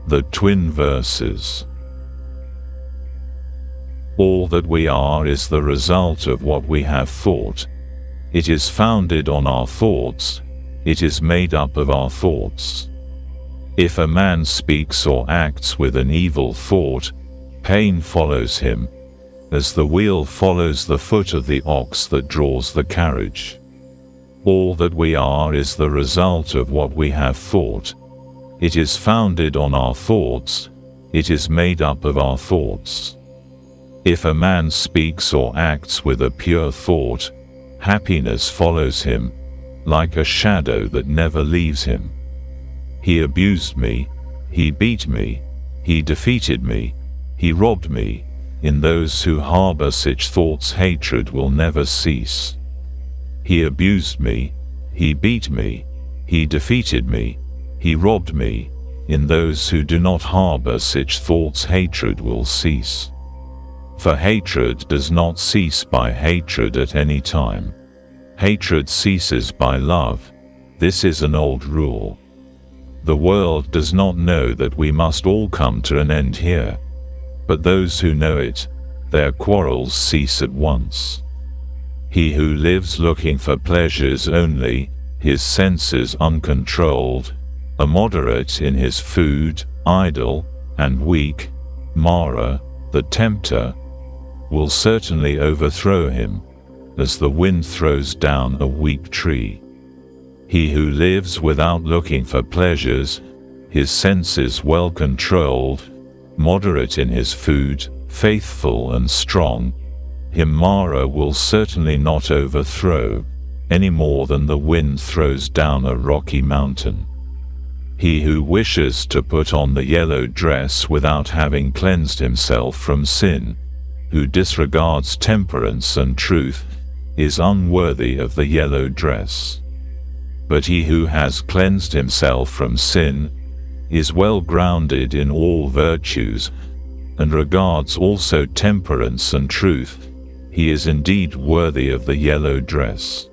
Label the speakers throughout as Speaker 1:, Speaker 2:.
Speaker 1: The Twin Verses. All that we are is the result of what we have thought. It is founded on our thoughts. It is made up of our thoughts. If a man speaks or acts with an evil thought, pain follows him, as the wheel follows the foot of the ox that draws the carriage. All that we are is the result of what we have thought. It is founded on our thoughts. It is made up of our thoughts. If a man speaks or acts with a pure thought, happiness follows him, like a shadow that never leaves him. He abused me, he beat me, he defeated me, he robbed me. In those who harbor such thoughts, hatred will never cease. He abused me, he beat me, he defeated me, he robbed me. In those who do not harbor such thoughts, hatred will cease. For hatred does not cease by hatred at any time. Hatred ceases by love. This is an old rule. The world does not know that we must all come to an end here. But those who know it, their quarrels cease at once. He who lives looking for pleasures only, his senses uncontrolled, immoderate in his food, idle, and weak, Mara, the tempter, will certainly overthrow him, as the wind throws down a weak tree. He who lives without looking for pleasures, his senses well controlled, moderate in his food, faithful and strong, him Mara will certainly not overthrow, any more than the wind throws down a rocky mountain. He who wishes to put on the yellow dress without having cleansed himself from sin, who disregards temperance and truth, is unworthy of the yellow dress. But he who has cleansed himself from sin, is well grounded in all virtues, and regards also temperance and truth, he is indeed worthy of the yellow dress.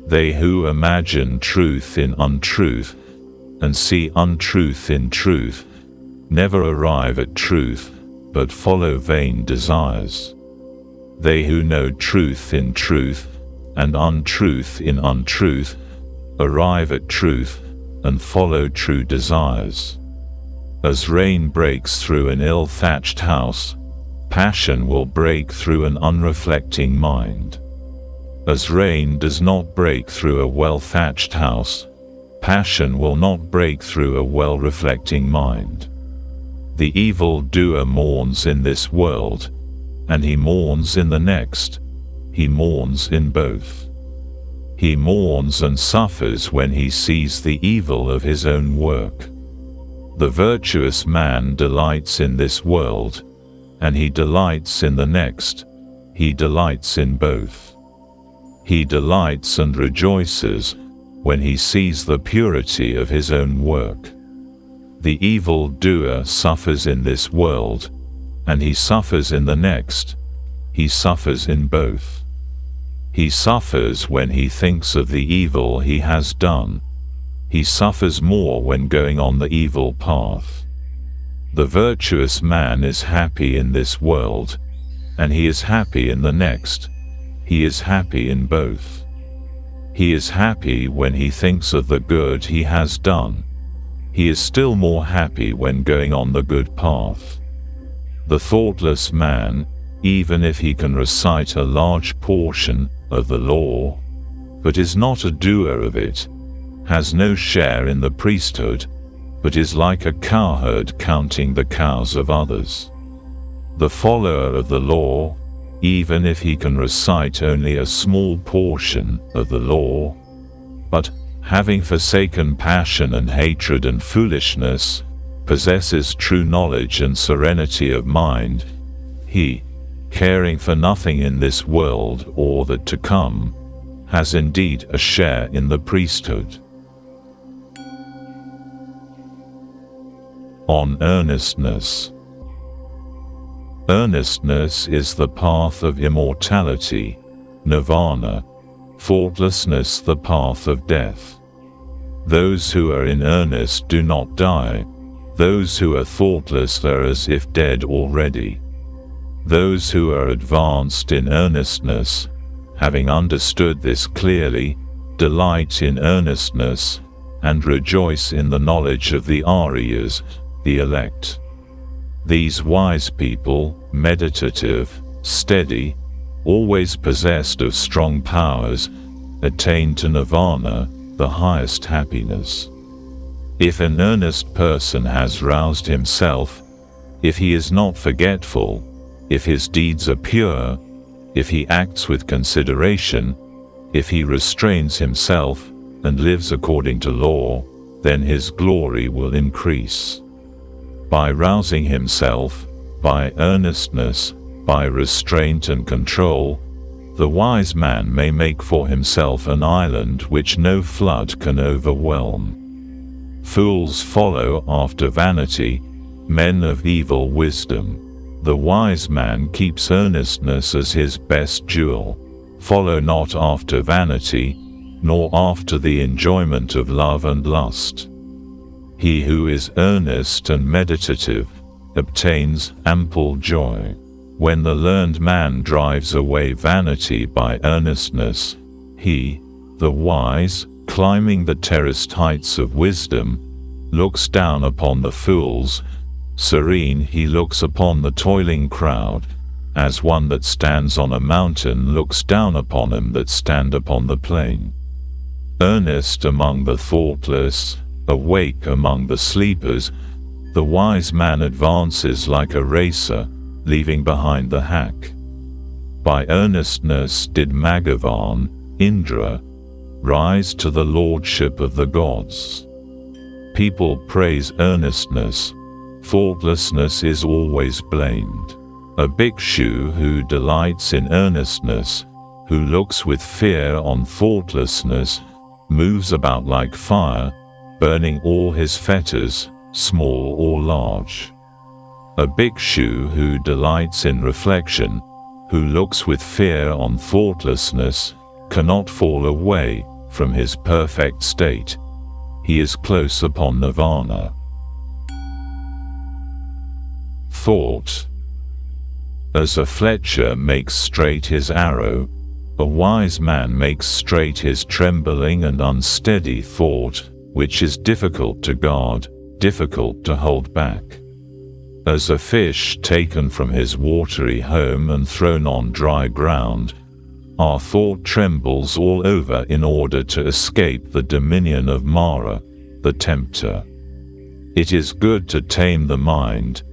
Speaker 1: They who imagine truth in untruth, and see untruth in truth, never arrive at truth, but follow vain desires. They who know truth in truth, and untruth in untruth, arrive at truth, and follow true desires. As rain breaks through an ill-thatched house, passion will break through an unreflecting mind. As rain does not break through a well-thatched house, passion will not break through a well-reflecting mind. The evil-doer mourns in this world, and he mourns in the next. He mourns in both. He mourns and suffers when he sees the evil of his own work. The virtuous man delights in this world, and he delights in the next. He delights in both. He delights and rejoices when he sees the purity of his own work. The evil-doer suffers in this world, and he suffers in the next. He suffers in both. He suffers when he thinks of the evil he has done. He suffers more when going on the evil path. The virtuous man is happy in this world, and he is happy in the next. He is happy in both. He is happy when he thinks of the good he has done. He is still more happy when going on the good path. The thoughtless man, even if he can recite a large portion of the law, but is not a doer of it, has no share in the priesthood, but is like a cowherd counting the cows of others. The follower of the law, even if he can recite only a small portion of the law, but, having forsaken passion and hatred and foolishness, possesses true knowledge and serenity of mind, he, caring for nothing in this world or that to come, has indeed a share in the priesthood. On earnestness. Earnestness is the path of immortality, nirvana, thoughtlessness the path of death. Those who are in earnest do not die, Those who are thoughtless are as if dead already. Those who are advanced in earnestness, having understood this clearly, delight in earnestness, and rejoice in the knowledge of the Aryas, the elect. These wise people, meditative, steady, always possessed of strong powers, attain to nirvana, the highest happiness. If an earnest person has roused himself, if he is not forgetful, if his deeds are pure, if he acts with consideration, if he restrains himself, and lives according to law, then his glory will increase. By rousing himself, by earnestness, by restraint and control, the wise man may make for himself an island which no flood can overwhelm. Fools follow after vanity, men of evil wisdom. The wise man keeps earnestness as his best jewel. Follow not after vanity, nor after the enjoyment of love and lust. He who is earnest and meditative obtains ample joy. When the learned man drives away vanity by earnestness, he, the wise, climbing the terraced heights of wisdom, looks down upon the fools. Serene he looks upon the toiling crowd, as one that stands on a mountain looks down upon them that stand upon the plain. Earnest among the thoughtless, awake among the sleepers, the wise man advances like a racer, leaving behind the hack. By earnestness did Maghavan, Indra, rise to the lordship of the gods. People praise earnestness. Thoughtlessness is always blamed. A bhikshu who delights in earnestness, who looks with fear on thoughtlessness, moves about like fire, burning all his fetters, small or large. A bhikshu who delights in reflection, who looks with fear on thoughtlessness, cannot fall away from his perfect state. He is close upon nirvana. Thought. As a fletcher makes straight his arrow, a wise man makes straight his trembling and unsteady thought, which is difficult to guard, difficult to hold back. As a fish taken from his watery home and thrown on dry ground, our thought trembles all over in order to escape the dominion of Mara, the tempter. It is good to tame the mind,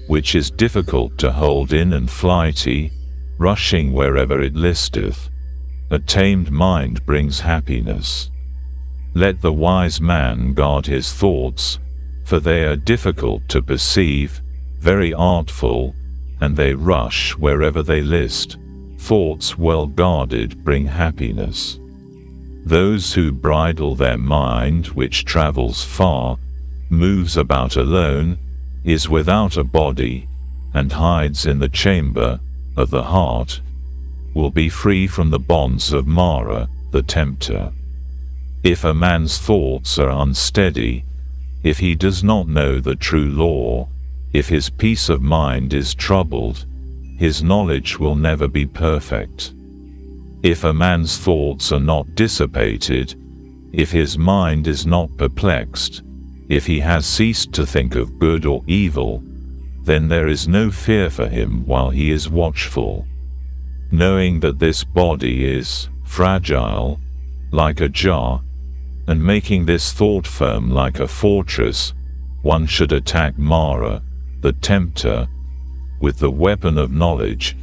Speaker 1: which is difficult to hold in and flighty, rushing wherever it listeth. A tamed mind brings happiness. Let the wise man guard his thoughts, for they are difficult to perceive, very artful, and they rush wherever they list. Thoughts well guarded bring happiness. Those who bridle their mind, which travels far, moves about alone, is without a body, and hides in the chamber of the heart, will be free from the bonds of Mara, the tempter. If a man's thoughts are unsteady, if he does not know the true law, if his peace of mind is troubled, his knowledge will never be perfect. If a man's thoughts are not dissipated, if his mind is not perplexed, if he has ceased to think of good or evil, then there is no fear for him while he is watchful. Knowing that this body is fragile, like a jar, and making this thought firm like a fortress, one should attack Mara, the tempter, with the weapon of knowledge.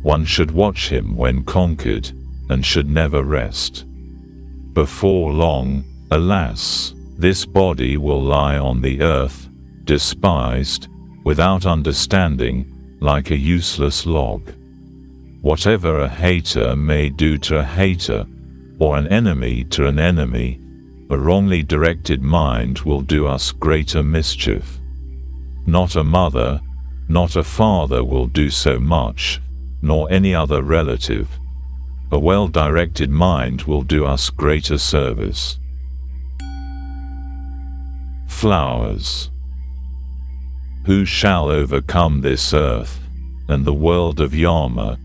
Speaker 1: One should watch him when conquered, and should never rest. Before long, alas, this body will lie on the earth, despised, without understanding, like a useless log. Whatever a hater may do to a hater, or an enemy to an enemy, a wrongly directed mind will do us greater mischief. Not a mother, not a father will do so much, nor any other relative. A well-directed mind will do us greater service. Flowers. Who shall overcome this earth, and the world of Yama,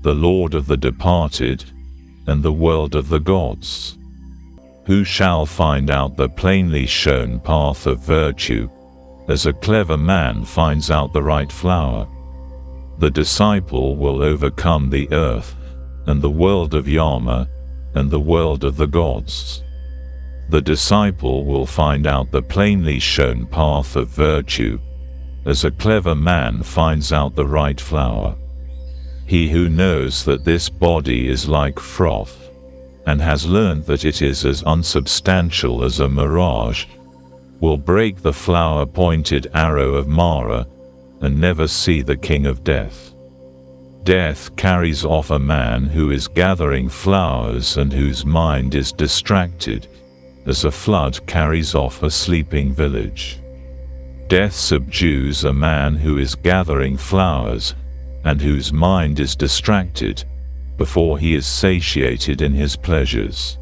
Speaker 1: the Lord of the departed, and the world of the gods? Who shall find out the plainly shown path of virtue, as a clever man finds out the right flower? The disciple will overcome the earth, and the world of Yama, and the world of the gods. The disciple will find out the plainly shown path of virtue, as a clever man finds out the right flower. He who knows that this body is like froth, and has learned that it is as unsubstantial as a mirage, will break the flower-pointed arrow of Mara, and never see the king of death. Death carries off a man who is gathering flowers and whose mind is distracted, as a flood carries off a sleeping village. Death subdues a man who is gathering flowers, and whose mind is distracted, before he is satiated in his pleasures.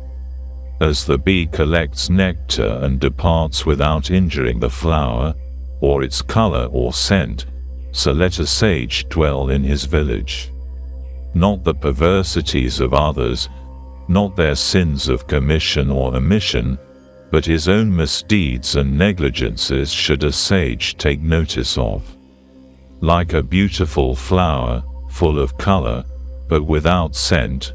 Speaker 1: As the bee collects nectar and departs without injuring the flower, or its color or scent, so let a sage dwell in his village. Not the perversities of others, not their sins of commission or omission, but his own misdeeds and negligences should a sage take notice of. Like a beautiful flower, full of color, but without scent,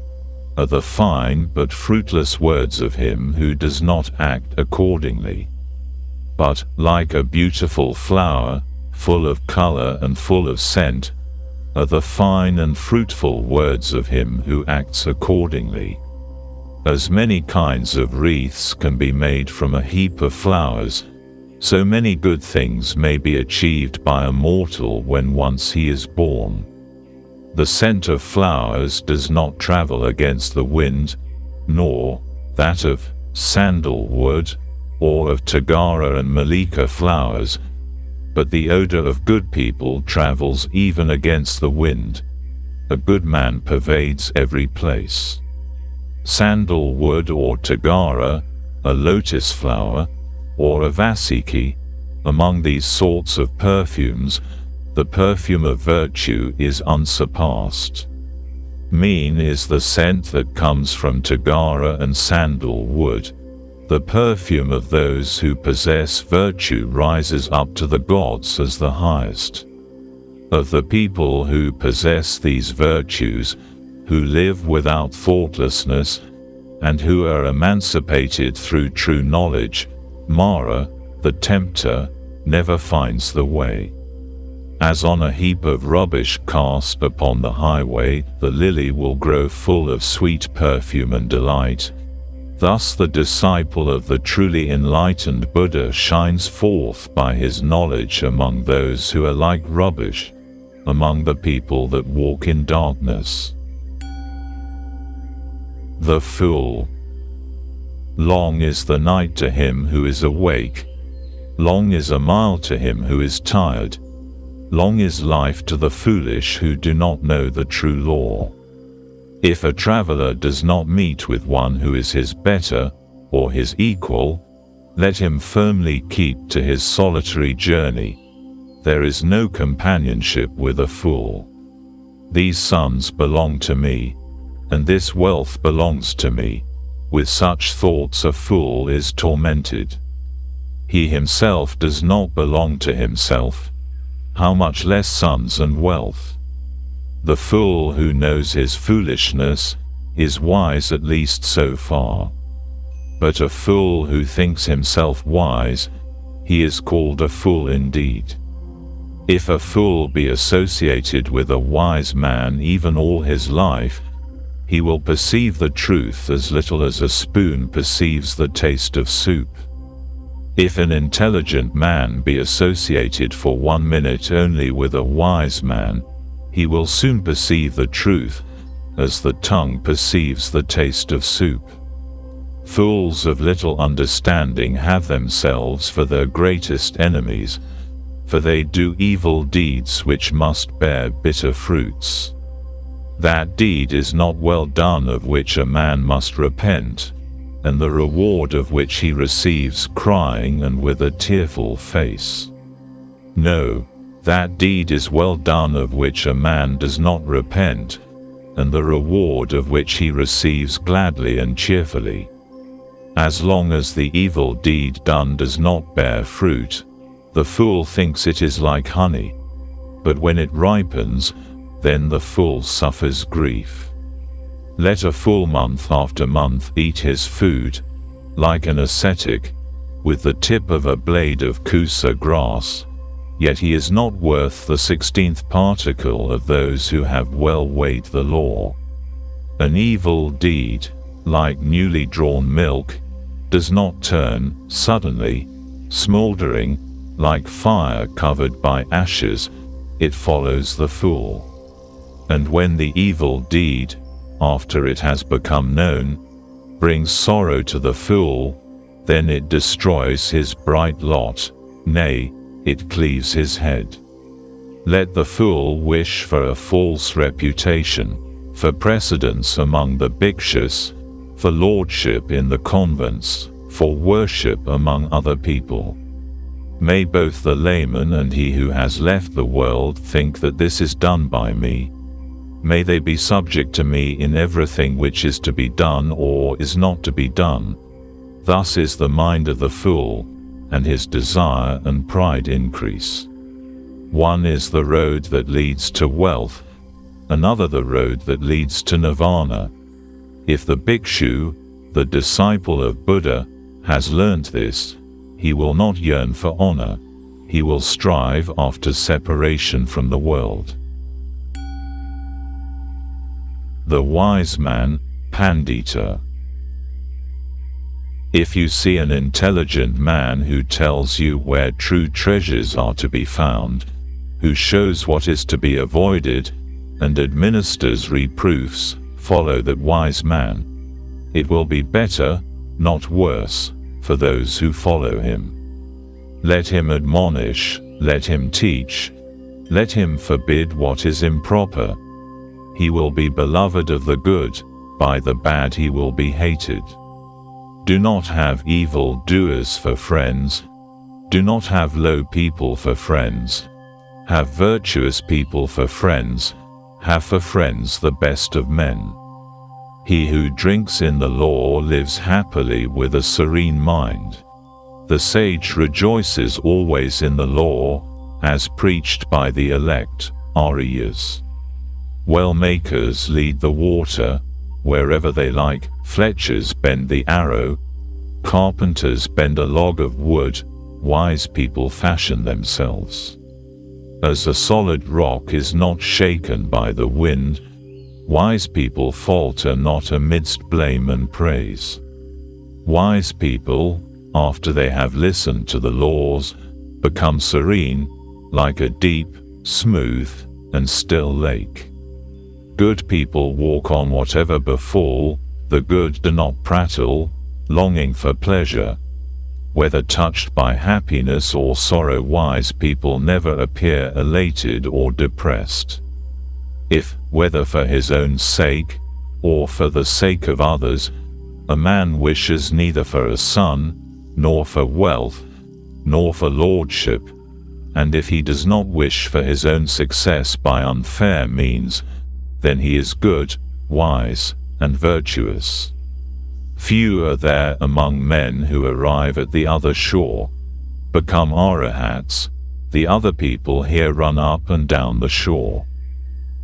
Speaker 1: are the fine but fruitless words of him who does not act accordingly. But, like a beautiful flower, full of color and full of scent, are the fine and fruitful words of him who acts accordingly. As many kinds of wreaths can be made from a heap of flowers, so many good things may be achieved by a mortal when once he is born. The scent of flowers does not travel against the wind, nor that of sandalwood, or of Tagara and Malika flowers, but the odor of good people travels even against the wind. A good man pervades every place. Sandalwood or Tagara, a lotus flower, or a vasiki, among these sorts of perfumes, the perfume of virtue is unsurpassed. Mean is the scent that comes from Tagara and sandalwood. The perfume of those who possess virtue rises up to the gods as the highest. Of the people who possess these virtues, who live without thoughtlessness, and who are emancipated through true knowledge, Mara, the tempter, never finds the way. As on a heap of rubbish cast upon the highway, the lily will grow full of sweet perfume and delight. Thus the disciple of the truly enlightened Buddha shines forth by his knowledge among those who are like rubbish, among the people that walk in darkness. The fool. Long is the night to him who is awake. Long is a mile to him who is tired. Long is life to the foolish who do not know the true law. If a traveler does not meet with one who is his better, or his equal, let him firmly keep to his solitary journey. There is no companionship with a fool. These sons belong to me, and this wealth belongs to me. With such thoughts a fool is tormented. He himself does not belong to himself. How much less sons and wealth? The fool who knows his foolishness is wise, at least so far. But a fool who thinks himself wise, he is called a fool indeed. If a fool be associated with a wise man even all his life, he will perceive the truth as little as a spoon perceives the taste of soup. If an intelligent man be associated for 1 minute only with a wise man, he will soon perceive the truth, as the tongue perceives the taste of soup. Fools of little understanding have themselves for their greatest enemies, for they do evil deeds which must bear bitter fruits. That deed is not well done of which a man must repent, and the reward of which he receives crying and with a tearful face. No, that deed is well done of which a man does not repent, and the reward of which he receives gladly and cheerfully. As long as the evil deed done does not bear fruit, the fool thinks it is like honey, but when it ripens, then the fool suffers grief. Let a fool month after month eat his food, like an ascetic, with the tip of a blade of kusa grass, yet he is not worth the 16th particle of those who have well weighed the law. An evil deed, like newly drawn milk, does not turn, suddenly, smouldering, like fire covered by ashes, it follows the fool. And when the evil deed, after it has become known, brings sorrow to the fool, then it destroys his bright lot, nay, it cleaves his head. Let the fool wish for a false reputation, for precedence among the bhikshus, for lordship in the convents, for worship among other people. May both the layman and he who has left the world think that this is done by me. May they be subject to me in everything which is to be done or is not to be done. Thus is the mind of the fool, and his desire and pride increase. One is the road that leads to wealth, another the road that leads to nirvana. If the bhikshu, the disciple of Buddha, has learnt this, he will not yearn for honor, he will strive after separation from the world. The wise man, Pandita. If you see an intelligent man who tells you where true treasures are to be found, who shows what is to be avoided, and administers reproofs, follow that wise man. It will be better, not worse, for those who follow him. Let him admonish, let him teach, let him forbid what is improper. He will be beloved of the good, by the bad he will be hated. Do not have evil doers for friends. Do not have low people for friends. Have virtuous people for friends. Have for friends the best of men. He who drinks in the law lives happily with a serene mind. The sage rejoices always in the law, as preached by the elect, Aryas. Well-makers lead the water, wherever they like, fletchers bend the arrow, carpenters bend a log of wood, wise people fashion themselves. As a solid rock is not shaken by the wind, wise people falter not amidst blame and praise. Wise people, after they have listened to the laws, become serene, like a deep, smooth, and still lake. Good people walk on whatever befall, the good do not prattle, longing for pleasure. Whether touched by happiness or sorrow, wise people never appear elated or depressed. If, whether for his own sake, or for the sake of others, a man wishes neither for a son, nor for wealth, nor for lordship, and if he does not wish for his own success by unfair means, then he is good, wise, and virtuous. Few are there among men who arrive at the other shore, become arahats, the other people here run up and down the shore.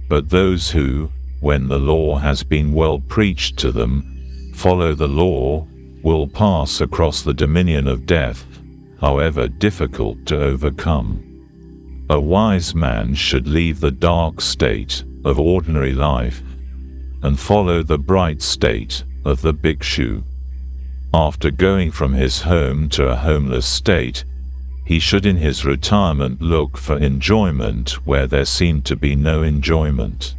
Speaker 1: But those who, when the law has been well preached to them, follow the law, will pass across the dominion of death, however difficult to overcome. A wise man should leave the dark state of ordinary life and follow the bright state of the bhikshu. After going from his home to a homeless state, he should in his retirement look for enjoyment where there seemed to be no enjoyment.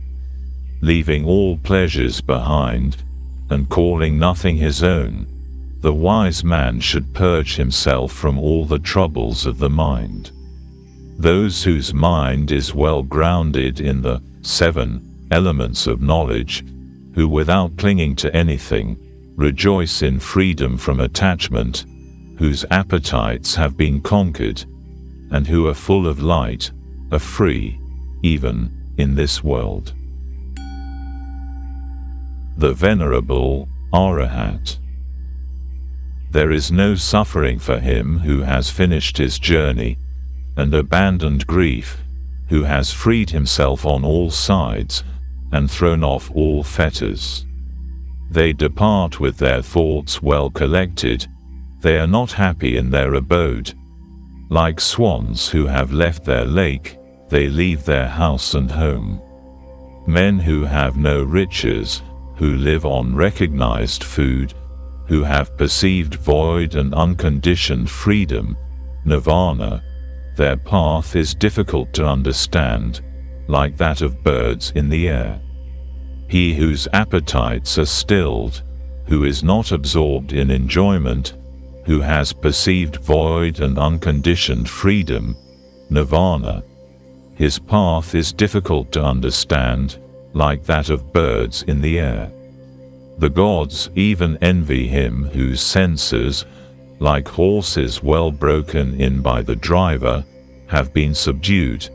Speaker 1: Leaving all pleasures behind, and calling nothing his own, the wise man should purge himself from all the troubles of the mind. Those whose mind is well grounded in the 7 elements of knowledge, who without clinging to anything, rejoice in freedom from attachment, whose appetites have been conquered, and who are full of light, are free, even in this world. The Venerable Arahant. There is no suffering for him who has finished his journey and abandoned grief, who has freed himself on all sides and thrown off all fetters. They depart with their thoughts well collected. They are not happy in their abode. Like swans who have left their lake, they leave their house and home. Men who have no riches, who live on recognized food, who have perceived void and unconditioned freedom, nirvana, their path is difficult to understand, like that of birds in the air. He whose appetites are stilled, who is not absorbed in enjoyment, who has perceived void and unconditioned freedom, nirvana, his path is difficult to understand, like that of birds in the air. The gods even envy him whose senses, like horses well broken in by the driver, have been subdued,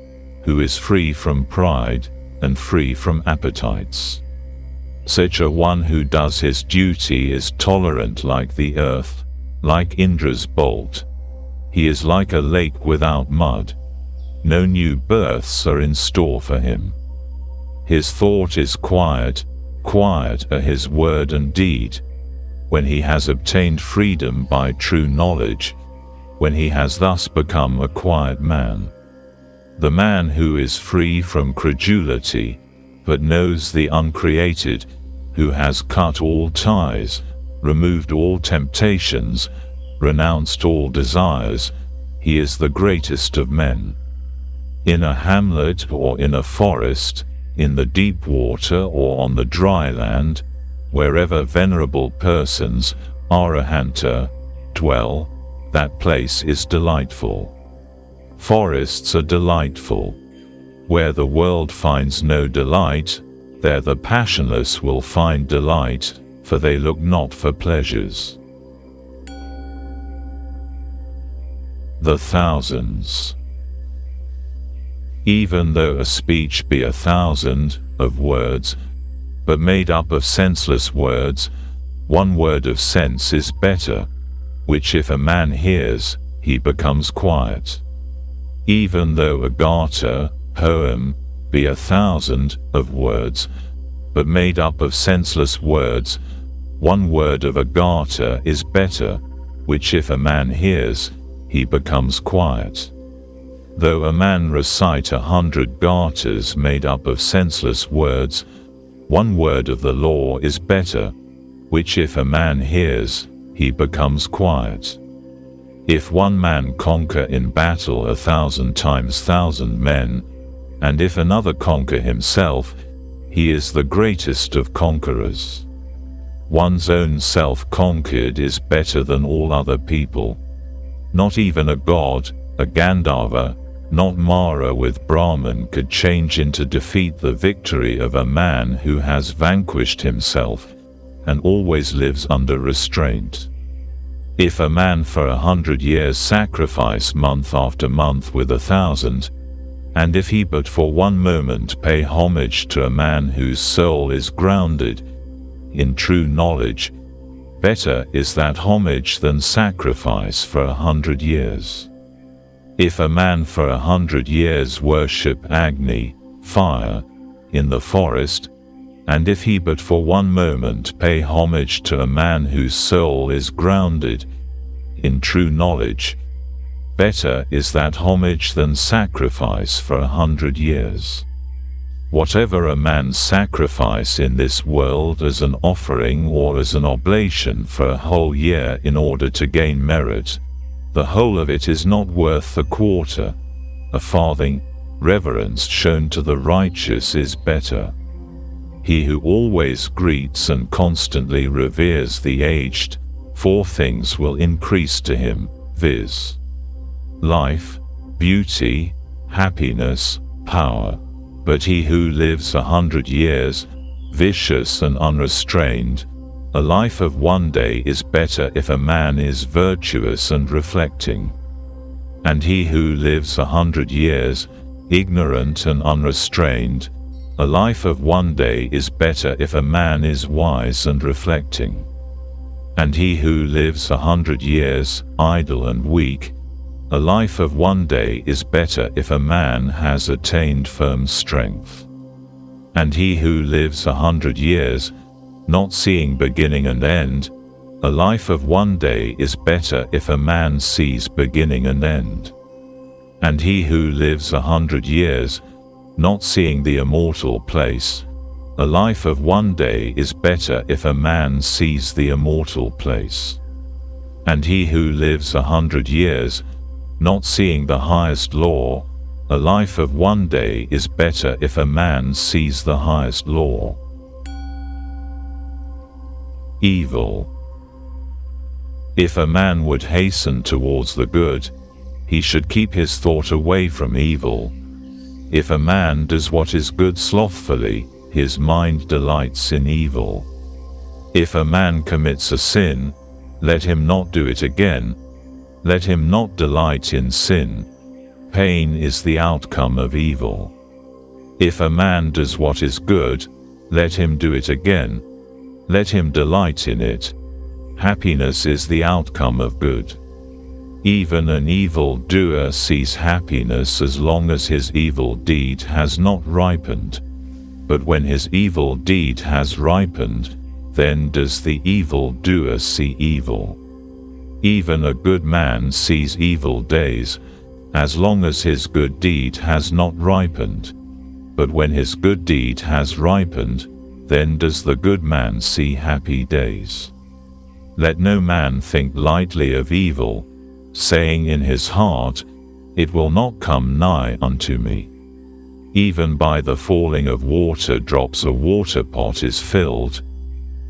Speaker 1: who is free from pride and free from appetites. Such a one who does his duty is tolerant like the earth, like Indra's bolt. He is like a lake without mud. No new births are in store for him. His thought is quiet, quiet are his word and deed. When he has obtained freedom by true knowledge, when he has thus become a quiet man. The man who is free from credulity, but knows the uncreated, who has cut all ties, removed all temptations, renounced all desires, he is the greatest of men. In a hamlet or in a forest, in the deep water or on the dry land, wherever venerable persons, Arahanta, dwell, that place is delightful. Forests are delightful. Where the world finds no delight, there the passionless will find delight, for they look not for pleasures. The thousands. Even though a speech be 1,000 of words, but made up of senseless words, one word of sense is better, which if a man hears, he becomes quiet. Even though a Gatha, poem, be 1,000 of words, but made up of senseless words, one word of a Gatha is better, which if a man hears, he becomes quiet. Though a man recite 100 Gathas made up of senseless words, one word of the law is better, which if a man hears, he becomes quiet. If one man conquer in battle 1,000 times 1,000 men, and if another conquer himself, he is the greatest of conquerors. One's own self conquered is better than all other people. Not even a god, a Gandharva, not Mara with Brahman could change into defeat the victory of a man who has vanquished himself, and always lives under restraint. If a man for 100 years sacrifice month after month with 1,000, and if he but for one moment pay homage to a man whose soul is grounded in true knowledge, better is that homage than sacrifice for 100 years. If a man for 100 years worship Agni, fire, in the forest, and if he but for one moment pay homage to a man whose soul is grounded in true knowledge, better is that homage than sacrifice for 100 years. Whatever a man sacrifice in this world as an offering or as an oblation for a whole year in order to gain merit, the whole of it is not worth a quarter, a farthing. Reverence shown to the righteous is better. He who always greets and constantly reveres the aged, 4 things will increase to him, viz. Life, beauty, happiness, power. But he who lives 100 years, vicious and unrestrained, a life of one day is better if a man is virtuous and reflecting. And he who lives 100 years, ignorant and unrestrained, a life of one day is better if a man is wise and reflecting. And he who lives 100 years, idle and weak, a life of one day is better if a man has attained firm strength. And he who lives 100 years, not seeing beginning and end, a life of one day is better if a man sees beginning and end. And he who lives 100 years, not seeing the immortal place, a life of one day is better if a man sees the immortal place. And he who lives 100 years, not seeing the highest law, a life of one day is better if a man sees the highest law. Evil. If a man would hasten towards the good, he should keep his thought away from evil. If a man does what is good slothfully, his mind delights in evil. If a man commits a sin, let him not do it again. Let him not delight in sin. Pain is the outcome of evil. If a man does what is good, let him do it again. Let him delight in it. Happiness is the outcome of good. Even an evil doer sees happiness as long as his evil deed has not ripened. But when his evil deed has ripened, then does the evil doer see evil. Even a good man sees evil days, as long as his good deed has not ripened. But when his good deed has ripened, then does the good man see happy days. Let no man think lightly of evil, saying in his heart, "It will not come nigh unto me." Even by the falling of water drops a water pot is filled.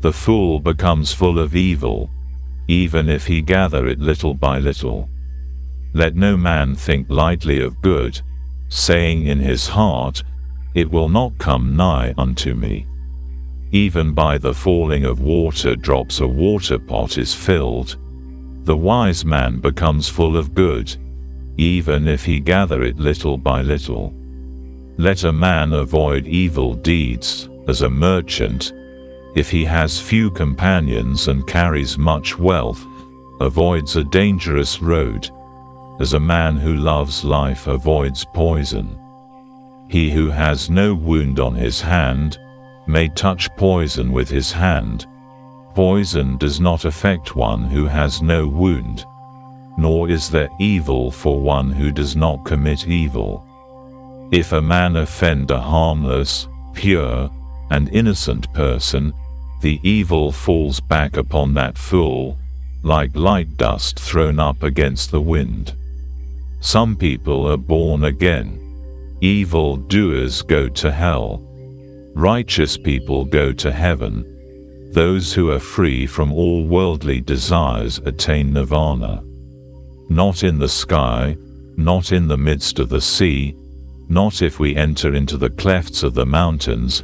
Speaker 1: The fool becomes full of evil, even if he gather it little by little. Let no man think lightly of good, saying in his heart, "It will not come nigh unto me." Even by the falling of water drops a water pot is filled. The wise man becomes full of good, even if he gather it little by little. Let a man avoid evil deeds, as a merchant, if he has few companions and carries much wealth, avoids a dangerous road, as a man who loves life avoids poison. He who has no wound on his hand may touch poison with his hand. Poison does not affect one who has no wound, nor is there evil for one who does not commit evil. If a man offend a harmless, pure, and innocent person, the evil falls back upon that fool, like light dust thrown up against the wind. Some people are born again. Evil doers go to hell. Righteous people go to heaven. Those who are free from all worldly desires attain nirvana. Not in the sky, not in the midst of the sea, not if we enter into the clefts of the mountains,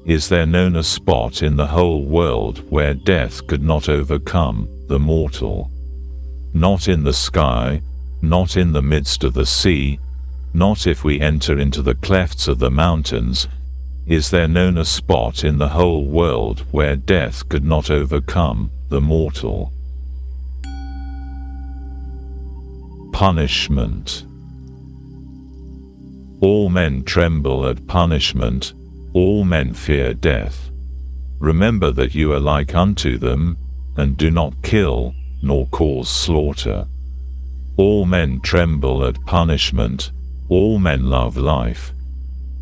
Speaker 1: is there known a spot in the whole world where death could not overcome the mortal. Not in the sky, not in the midst of the sea, not if we enter into the clefts of the mountains, is there known a spot in the whole world where death could not overcome the mortal. Punishment. All men tremble at punishment, all men fear death. Remember that you are like unto them, and do not kill, nor cause slaughter. All men tremble at punishment, all men love life.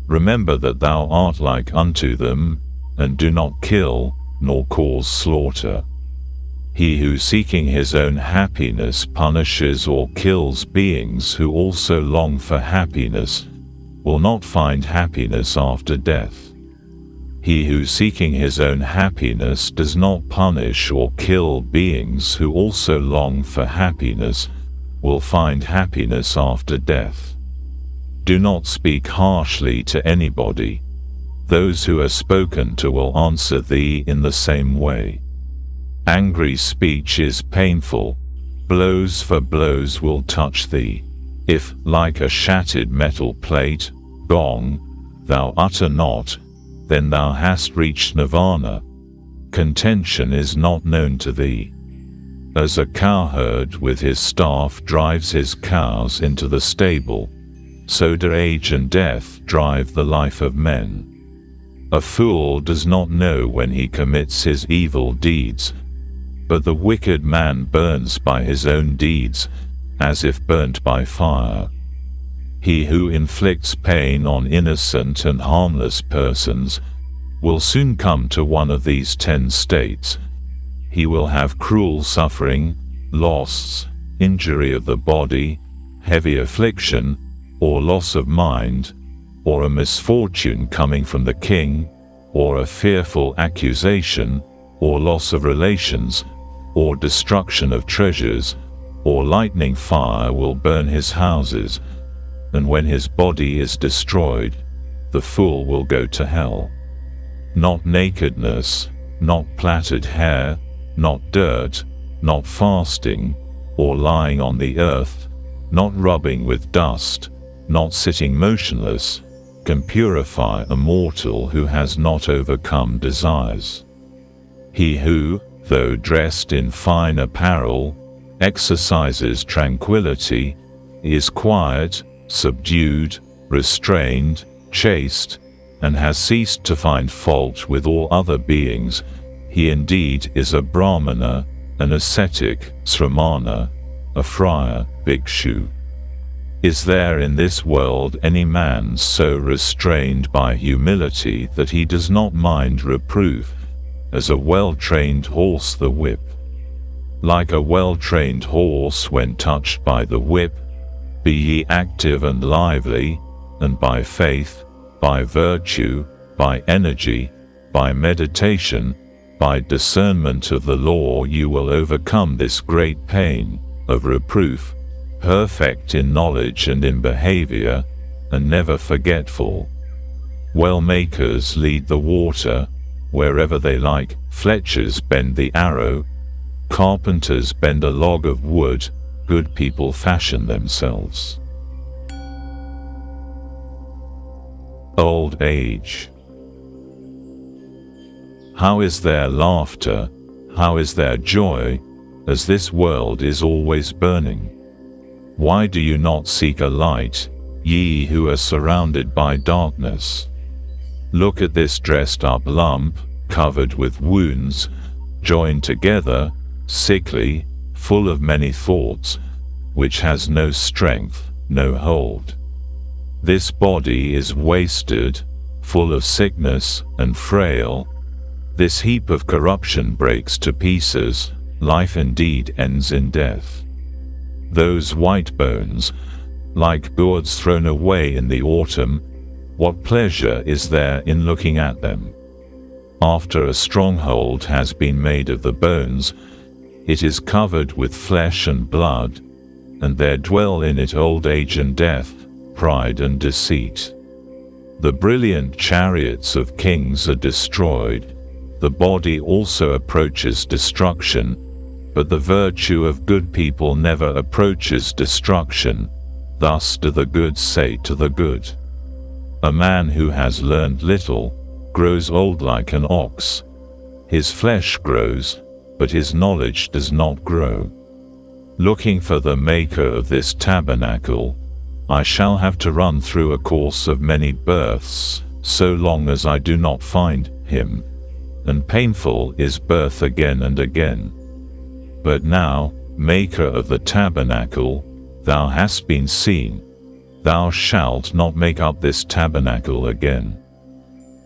Speaker 1: Remember that thou art like unto them, and do not kill, nor cause slaughter. He who seeking his own happiness punishes or kills beings who also long for happiness, will not find happiness after death. He who seeking his own happiness does not punish or kill beings who also long for happiness, will find happiness after death. Do not speak harshly to anybody. Those who are spoken to will answer thee in the same way. Angry speech is painful. Blows for blows will touch thee. If, like a shattered metal plate, gong, thou utter not, then thou hast reached nirvana. Contention is not known to thee. As a cowherd with his staff drives his cows into the stable, so do age and death drive the life of men. A fool does not know when he commits his evil deeds, but the wicked man burns by his own deeds, as if burnt by fire. He who inflicts pain on innocent and harmless persons will soon come to one of these 10 states. He will have cruel suffering, loss, injury of the body, heavy affliction, or loss of mind, or a misfortune coming from the king, or a fearful accusation, or loss of relations, or destruction of treasures, or lightning fire will burn his houses, and when his body is destroyed, the fool will go to hell. Not nakedness, not plaited hair, not dirt, not fasting, or lying on the earth, not rubbing with dust, not sitting motionless, can purify a mortal who has not overcome desires. He who, though dressed in fine apparel, exercises tranquility, is quiet, subdued, restrained, chaste, and has ceased to find fault with all other beings, he indeed is a brahmana, an ascetic, sramana, a friar, bhikshu. Is there in this world any man so restrained by humility that he does not mind reproof, as a well-trained horse the whip? Like a well-trained horse when touched by the whip, be ye active and lively, and by faith, by virtue, by energy, by meditation, by discernment of the law you will overcome this great pain of reproof, perfect in knowledge and in behavior, and never forgetful. Well-makers lead the water, wherever they like, fletchers bend the arrow, carpenters bend a log of wood, good people fashion themselves. Old age. How is there laughter, how is there joy, as this world is always burning? Why do you not seek a light, ye who are surrounded by darkness? Look at this dressed-up lump, covered with wounds, joined together, sickly, full of many thoughts, which has no strength, no hold. This body is wasted, full of sickness and frail. This heap of corruption breaks to pieces, life indeed ends in death. Those white bones, like gourds thrown away in the autumn, what pleasure is there in looking at them? After a stronghold has been made of the bones, it is covered with flesh and blood, and there dwell in it old age and death, pride and deceit. The brilliant chariots of kings are destroyed, the body also approaches destruction, but the virtue of good people never approaches destruction. Thus do the good say to the good. A man who has learned little grows old like an ox. His flesh grows, but his knowledge does not grow. Looking for the maker of this tabernacle, I shall have to run through a course of many births, so long as I do not find him, and painful is birth again and again. But now, maker of the tabernacle, thou hast been seen. Thou shalt not make up this tabernacle again.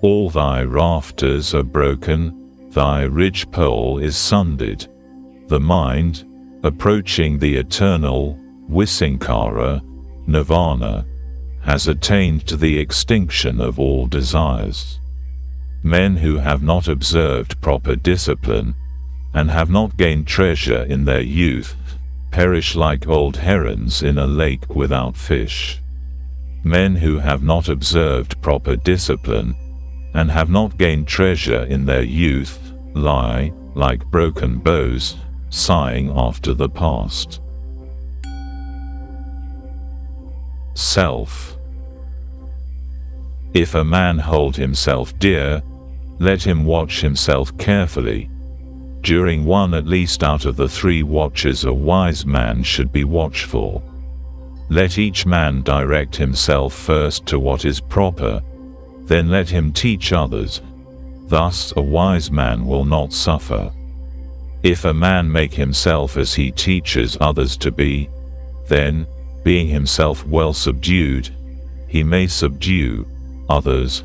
Speaker 1: All thy rafters are broken, thy ridge pole is sundered. The mind, approaching the eternal, Visankhara, nirvana, has attained to the extinction of all desires. Men who have not observed proper discipline, and have not gained treasure in their youth, perish like old herons in a lake without fish. Men who have not observed proper discipline, and have not gained treasure in their youth, lie, like broken bows, sighing after the past. Self. If a man hold himself dear, let him watch himself carefully. During one at least out of the 3 watches a wise man should be watchful. Let each man direct himself first to what is proper, then let him teach others. Thus a wise man will not suffer. If a man make himself as he teaches others to be, then, being himself well subdued, he may subdue others.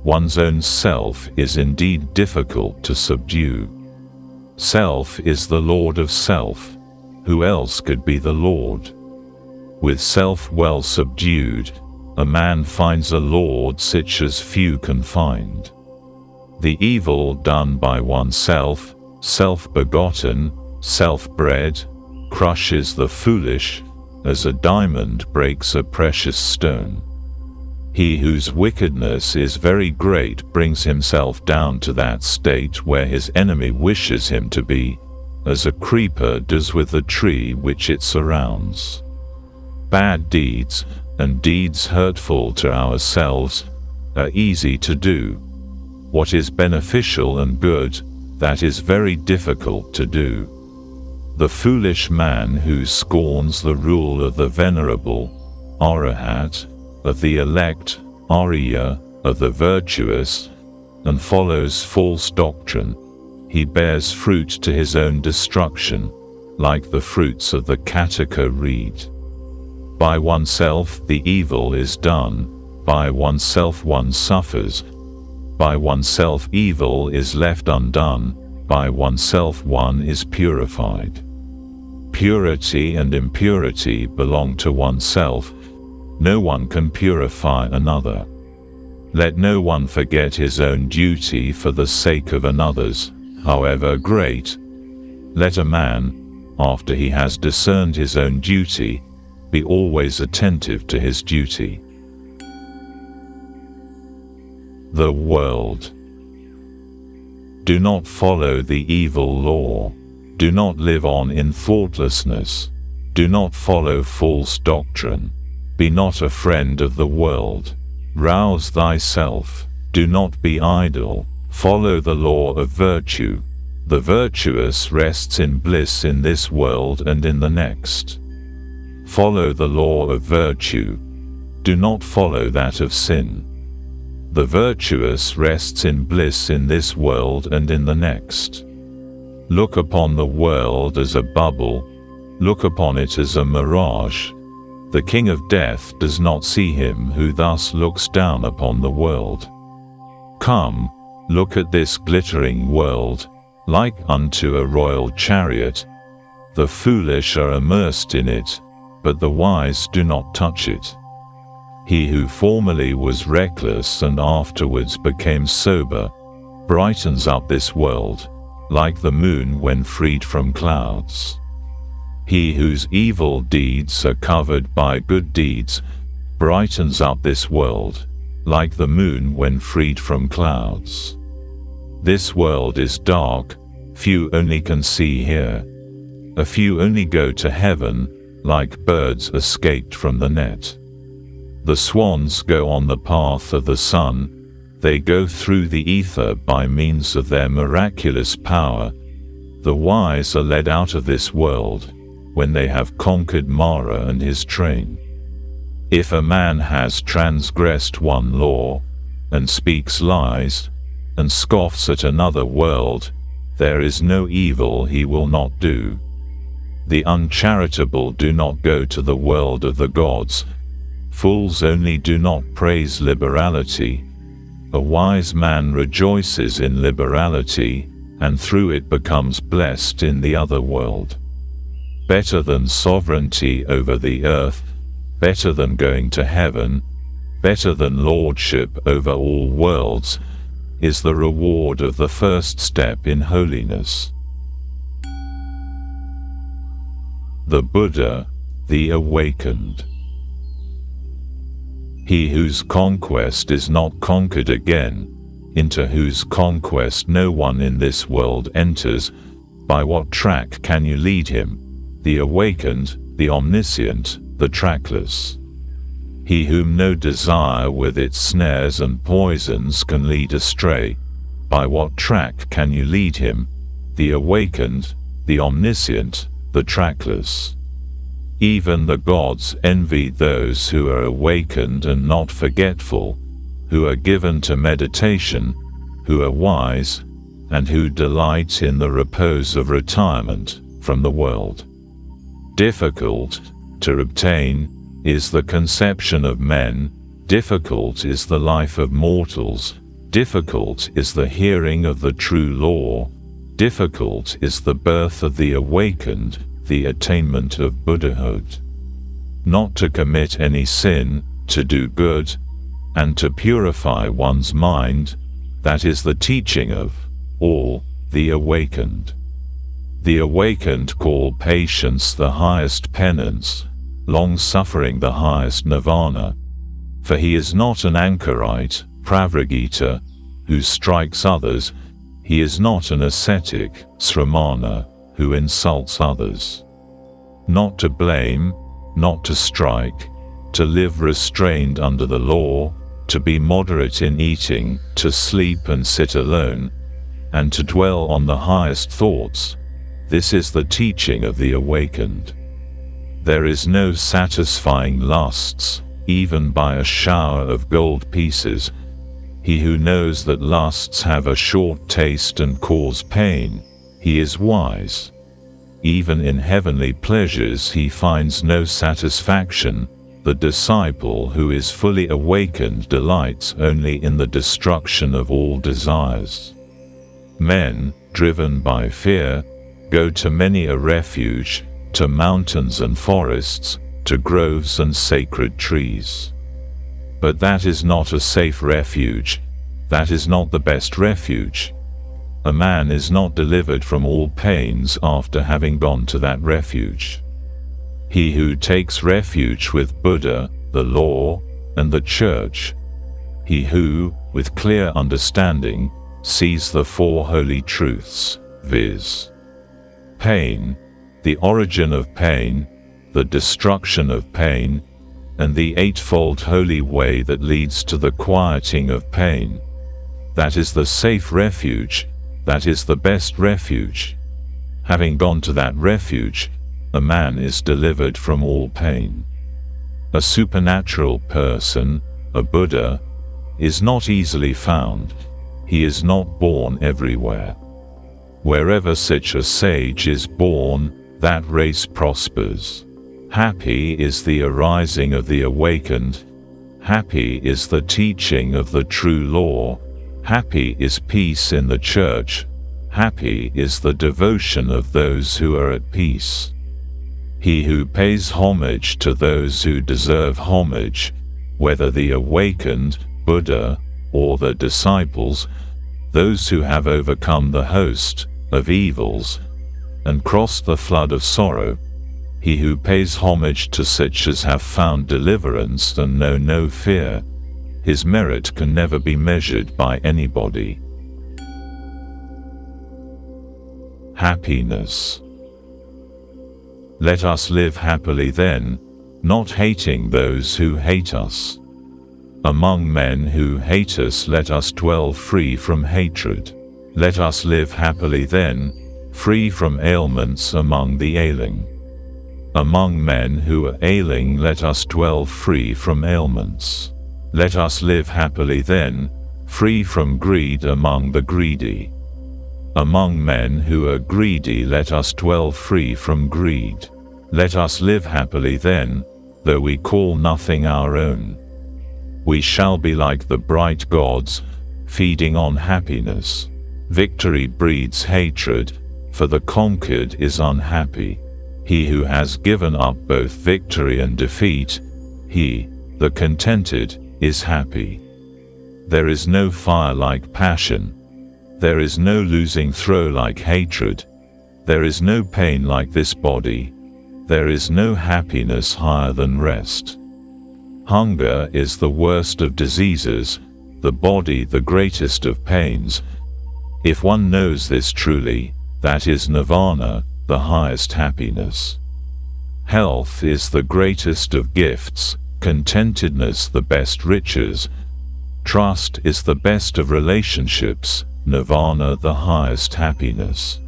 Speaker 1: One's own self is indeed difficult to subdue. Self is the lord of self. Who else could be the lord? With self well subdued, a man finds a lord such as few can find. The evil done by oneself, self-begotten, self-bred, crushes the foolish, as a diamond breaks a precious stone. He whose wickedness is very great brings himself down to that state where his enemy wishes him to be, as a creeper does with the tree which it surrounds. Bad deeds, and deeds hurtful to ourselves, are easy to do. What is beneficial and good, that is very difficult to do. The foolish man who scorns the rule of the venerable, Arahat, of the elect, Arya, of the virtuous, and follows false doctrine, he bears fruit to his own destruction, like the fruits of the Kataka reed. By oneself the evil is done, by oneself one suffers, by oneself evil is left undone, by oneself one is purified. Purity and impurity belong to oneself. No one can purify another. Let no one forget his own duty for the sake of another's, however great. Let a man, after he has discerned his own duty, be always attentive to his duty. The world. Do not follow the evil law. Do not live on in thoughtlessness. Do not follow false doctrine. Be not a friend of the world. Rouse thyself. Do not be idle. Follow the law of virtue. The virtuous rests in bliss in this world and in the next. Follow the law of virtue. Do not follow that of sin. The virtuous rests in bliss in this world and in the next. Look upon the world as a bubble. Look upon it as a mirage. The king of death does not see him who thus looks down upon the world. Come, look at this glittering world, like unto a royal chariot. The foolish are immersed in it, but the wise do not touch it. He who formerly was reckless and afterwards became sober, brightens up this world, like the moon when freed from clouds. He whose evil deeds are covered by good deeds, brightens up this world, like the moon when freed from clouds. This world is dark, few only can see here. A few only go to heaven, like birds escaped from the net. The swans go on the path of the sun, they go through the ether by means of their miraculous power. The wise are led out of this world, when they have conquered Mara and his train. If a man has transgressed one law, and speaks lies, and scoffs at another world, there is no evil he will not do. The uncharitable do not go to the world of the gods. Fools only do not praise liberality. A wise man rejoices in liberality, and through it becomes blessed in the other world. Better than sovereignty over the earth, better than going to heaven, better than lordship over all worlds, is the reward of the first step in holiness. The Buddha, the awakened. He whose conquest is not conquered again, into whose conquest no one in this world enters, by what track can you lead him? The awakened, the omniscient, the trackless. he whom no desire with its snares and poisons can lead astray. By what track can you lead him? The awakened, the omniscient, the trackless. Even the gods envy those who are awakened and not forgetful, who are given to meditation, who are wise, and who delight in the repose of retirement from the world. Difficult to obtain is the conception of men, difficult is the life of mortals, difficult is the hearing of the true law, difficult is the birth of the awakened, the attainment of Buddhahood. Not to commit any sin, to do good, and to purify one's mind, that is the teaching of all the awakened. The awakened call patience the highest penance, long-suffering the highest nirvana, for he is not an anchorite, pravragita, who strikes others, he is not an ascetic, sramana, who insults others. Not to blame, not to strike, to live restrained under the law, to be moderate in eating, to sleep and sit alone, and to dwell on the highest thoughts, this is the teaching of the awakened. There is no satisfying lusts, even by a shower of gold pieces. He who knows that lusts have a short taste and cause pain, he is wise. Even in heavenly pleasures he finds no satisfaction. The disciple who is fully awakened delights only in the destruction of all desires. Men, driven by fear, go to many a refuge, to mountains and forests, to groves and sacred trees. But that is not a safe refuge, that is not the best refuge. A man is not delivered from all pains after having gone to that refuge. He who takes refuge with Buddha, the law, and the church, he who, with clear understanding, sees the four holy truths, viz. Pain, the origin of pain, the destruction of pain, and the eightfold holy way that leads to the quieting of pain. That is the safe refuge, that is the best refuge. Having gone to that refuge, a man is delivered from all pain. A supernatural person, a Buddha, is not easily found. He is not born everywhere. Wherever such a sage is born, that race prospers. Happy is the arising of the awakened. Happy is the teaching of the true law. Happy is peace in the church. Happy is the devotion of those who are at peace. He who pays homage to those who deserve homage, whether the awakened, Buddha, or the disciples, those who have overcome the host of evils, and crossed the flood of sorrow, he who pays homage to such as have found deliverance and know no fear, his merit can never be measured by anybody. Happiness. Let us live happily then, not hating those who hate us. Among men who hate us let us dwell free from hatred. Let us live happily then, free from ailments among the ailing. Among men who are ailing let us dwell free from ailments. Let us live happily then, free from greed among the greedy. Among men who are greedy let us dwell free from greed. Let us live happily then, though we call nothing our own. We shall be like the bright gods, feeding on happiness. Victory breeds hatred, for the conquered is unhappy. He who has given up both victory and defeat, he, the contented, is happy. There is no fire like passion. There is no losing throw like hatred. There is no pain like this body. There is no happiness higher than rest. Hunger is the worst of diseases, the body the greatest of pains. If one knows this truly, that is nirvana, the highest happiness. Health is the greatest of gifts, contentedness the best riches, trust is the best of relationships, nirvana the highest happiness.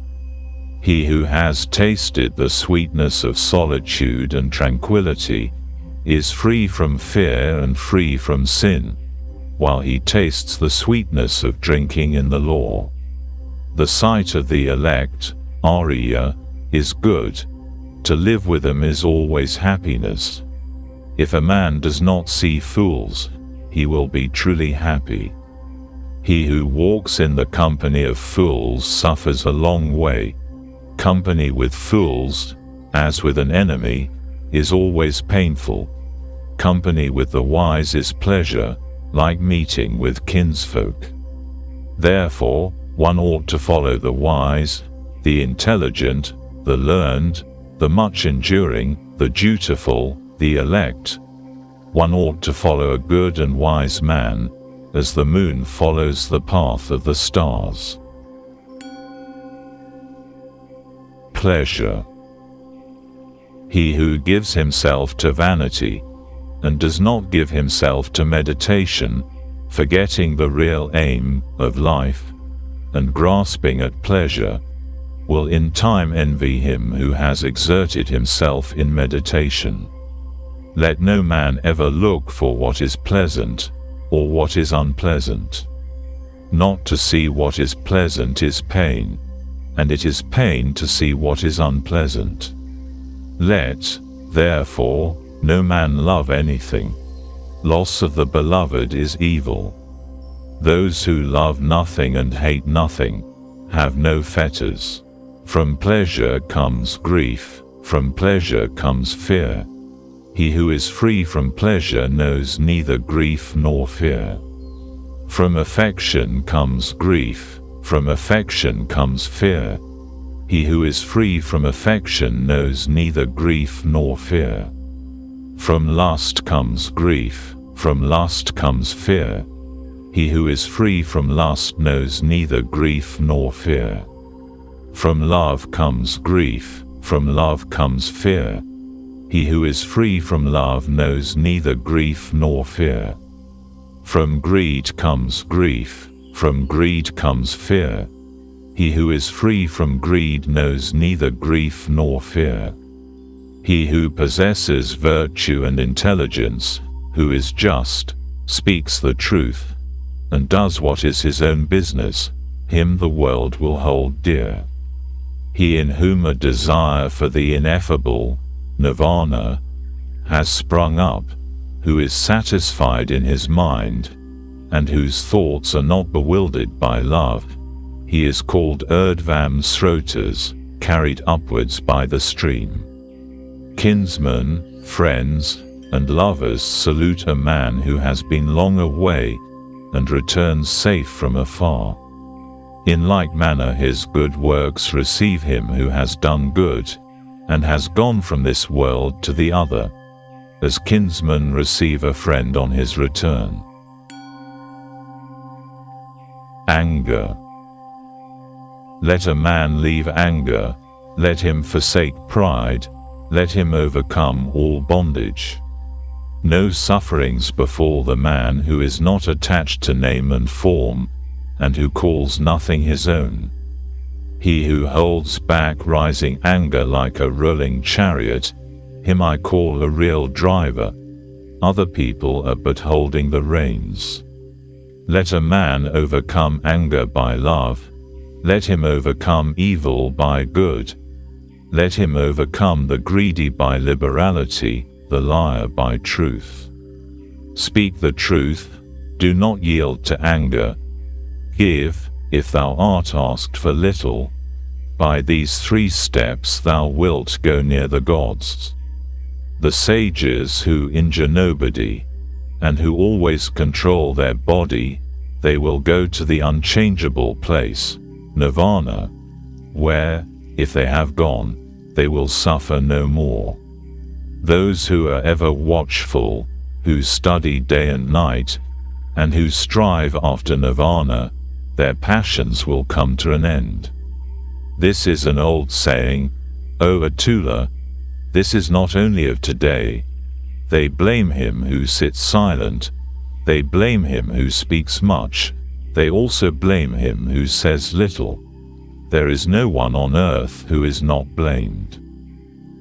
Speaker 1: He who has tasted the sweetness of solitude and tranquility is free from fear and free from sin, while he tastes the sweetness of drinking in the law. The sight of the elect, Arya, is good. To live with them is always happiness. If a man does not see fools, he will be truly happy. He who walks in the company of fools suffers a long way. Company with fools, as with an enemy, is always painful. Company with the wise is pleasure, like meeting with kinsfolk. Therefore, one ought to follow the wise, the intelligent, the learned, the much enduring, the dutiful, the elect. One ought to follow a good and wise man, as the moon follows the path of the stars. Pleasure. He who gives himself to vanity, and does not give himself to meditation, forgetting the real aim of life, and grasping at pleasure, will in time envy him who has exerted himself in meditation. Let no man ever look for what is pleasant, or what is unpleasant. Not to see what is pleasant is pain, and it is pain to see what is unpleasant. Let, therefore, no man love anything. Loss of the beloved is evil. Those who love nothing and hate nothing have no fetters. From pleasure comes grief, from pleasure comes fear. He who is free from pleasure knows neither grief nor fear. From affection comes grief, from affection comes fear. He who is free from affection knows neither grief nor fear. From lust comes grief, from lust comes fear. He who is free from lust knows neither grief nor fear. From love comes grief, from love comes fear. He who is free from love knows neither grief nor fear. From greed comes grief, from greed comes fear. He who is free from greed knows neither grief nor fear. He who possesses virtue and intelligence, who is just, speaks the truth, and does what is his own business, him the world will hold dear. He in whom a desire for the ineffable, nirvana, has sprung up, who is satisfied in his mind, and whose thoughts are not bewildered by love, he is called Urdhvam Srotas, carried upwards by the stream. Kinsmen, friends, and lovers salute a man who has been long away, and returns safe from afar. In like manner his good works receive him who has done good, and has gone from this world to the other, as kinsmen receive a friend on his return. Anger. Let a man leave anger, let him forsake pride, let him overcome all bondage. No sufferings befall the man who is not attached to name and form, and who calls nothing his own. He who holds back rising anger like a rolling chariot, him I call a real driver. Other people are but holding the reins. Let a man overcome anger by love, let him overcome evil by good. Let him overcome the greedy by liberality, the liar by truth. Speak the truth, do not yield to anger. Give, if thou art asked for little. By these 3 steps thou wilt go near the gods. The sages who injure nobody, and who always control their body, they will go to the unchangeable place, nirvana, where, if they have gone, they will suffer no more. Those who are ever watchful, who study day and night, and who strive after nirvana, their passions will come to an end. This is an old saying, O Atula. This is not only of today. They blame him who sits silent. They blame him who speaks much. They also blame him who says little. There is no one on earth who is not blamed.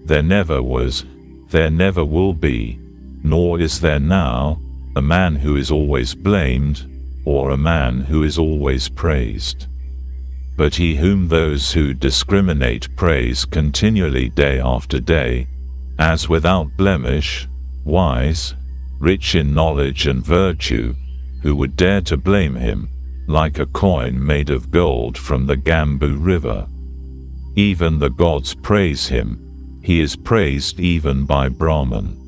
Speaker 1: There never was, there never will be, nor is there now, a man who is always blamed, or a man who is always praised. But he whom those who discriminate praise continually day after day, as without blemish, wise, rich in knowledge and virtue, who would dare to blame him, like a coin made of gold from the Gambu river. Even the gods praise him, he is praised even by Brahman.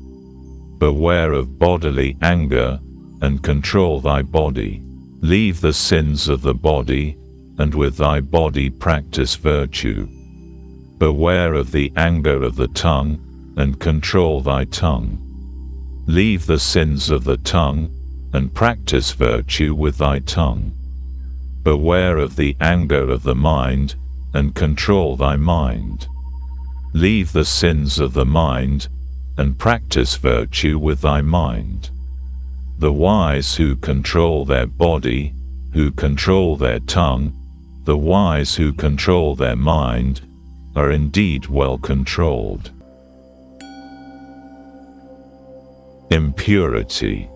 Speaker 1: Beware of bodily anger, and control thy body. Leave the sins of the body, and with thy body practice virtue. Beware of the anger of the tongue, and control thy tongue. Leave the sins of the tongue, and practice virtue with thy tongue. Beware of the anger of the mind, and control thy mind. Leave the sins of the mind, and practice virtue with thy mind. The wise who control their body, who control their tongue, the wise who control their mind, are indeed well controlled. Impurity.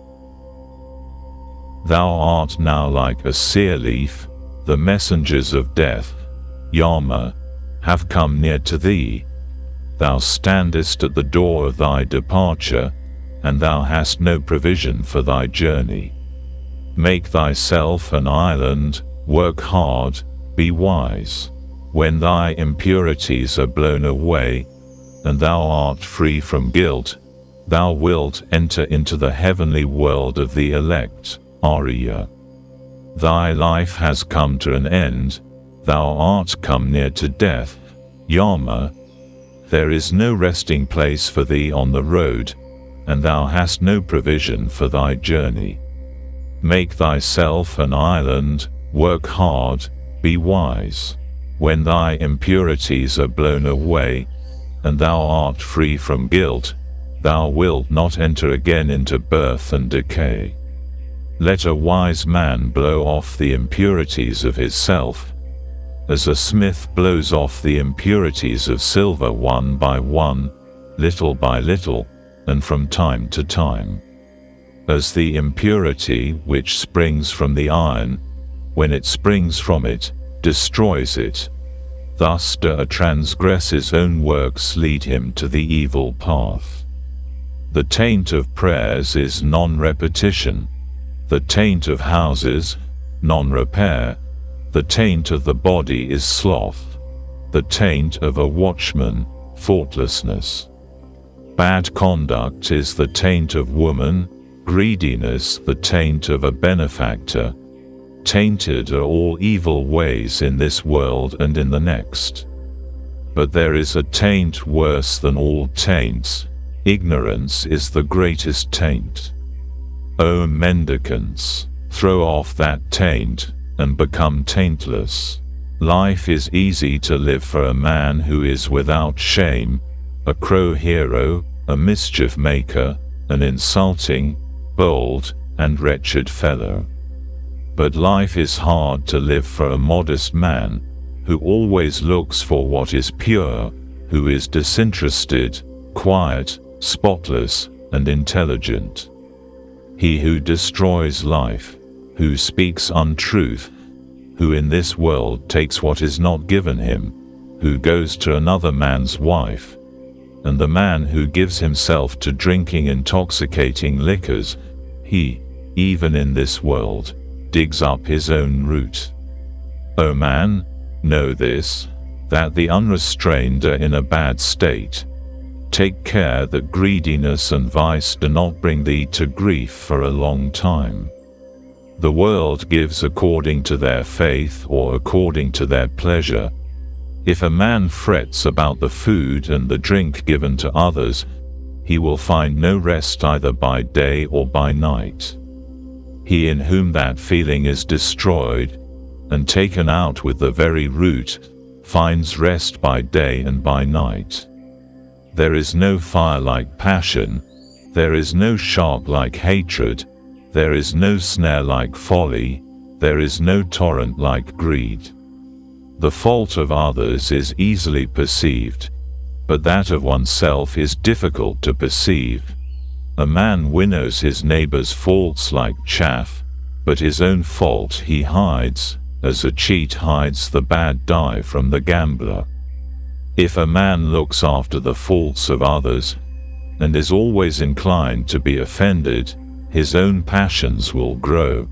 Speaker 1: Thou art now like a sear leaf, the messengers of death, Yama, have come near to thee. Thou standest at the door of thy departure, and thou hast no provision for thy journey. Make thyself an island, work hard, be wise. When thy impurities are blown away, and thou art free from guilt, thou wilt enter into the heavenly world of the elect, Arya. Thy life has come to an end, thou art come near to death, Yama. There is no resting place for thee on the road, and thou hast no provision for thy journey. Make thyself an island, work hard, be wise. When thy impurities are blown away, and thou art free from guilt, thou wilt not enter again into birth and decay. Let a wise man blow off the impurities of his self, as a smith blows off the impurities of silver one by one, little by little, and from time to time. As the impurity which springs from the iron, when it springs from it, destroys it, thus do a transgressor's own works lead him to the evil path. The taint of prayers is non-repetition, the taint of houses, non-repair, the taint of the body is sloth, the taint of a watchman, thoughtlessness. Bad conduct is the taint of woman, greediness the taint of a benefactor. Tainted are all evil ways in this world and in the next. But there is a taint worse than all taints. Ignorance is the greatest taint. O mendicants, throw off that taint, and become taintless. Life is easy to live for a man who is without shame, a crow hero, a mischief maker, an insulting, bold, and wretched fellow. But life is hard to live for a modest man, who always looks for what is pure, who is disinterested, quiet, spotless, and intelligent. He who destroys life, who speaks untruth, who in this world takes what is not given him, who goes to another man's wife, and the man who gives himself to drinking intoxicating liquors, he, even in this world, digs up his own root. O man, know this, that the unrestrained are in a bad state. Take care that greediness and vice do not bring thee to grief for a long time. The world gives according to their faith or according to their pleasure. If a man frets about the food and the drink given to others, he will find no rest either by day or by night. He in whom that feeling is destroyed, and taken out with the very root, finds rest by day and by night. There is no fire like passion, There is no shark like hatred, there is no snare like folly, there is no torrent like greed. The fault of others is easily perceived, but that of oneself is difficult to perceive. A man winnows his neighbor's faults like chaff, but his own fault he hides, as a cheat hides the bad die from the gambler. If a man looks after the faults of others, and is always inclined to be offended, his own passions will grow,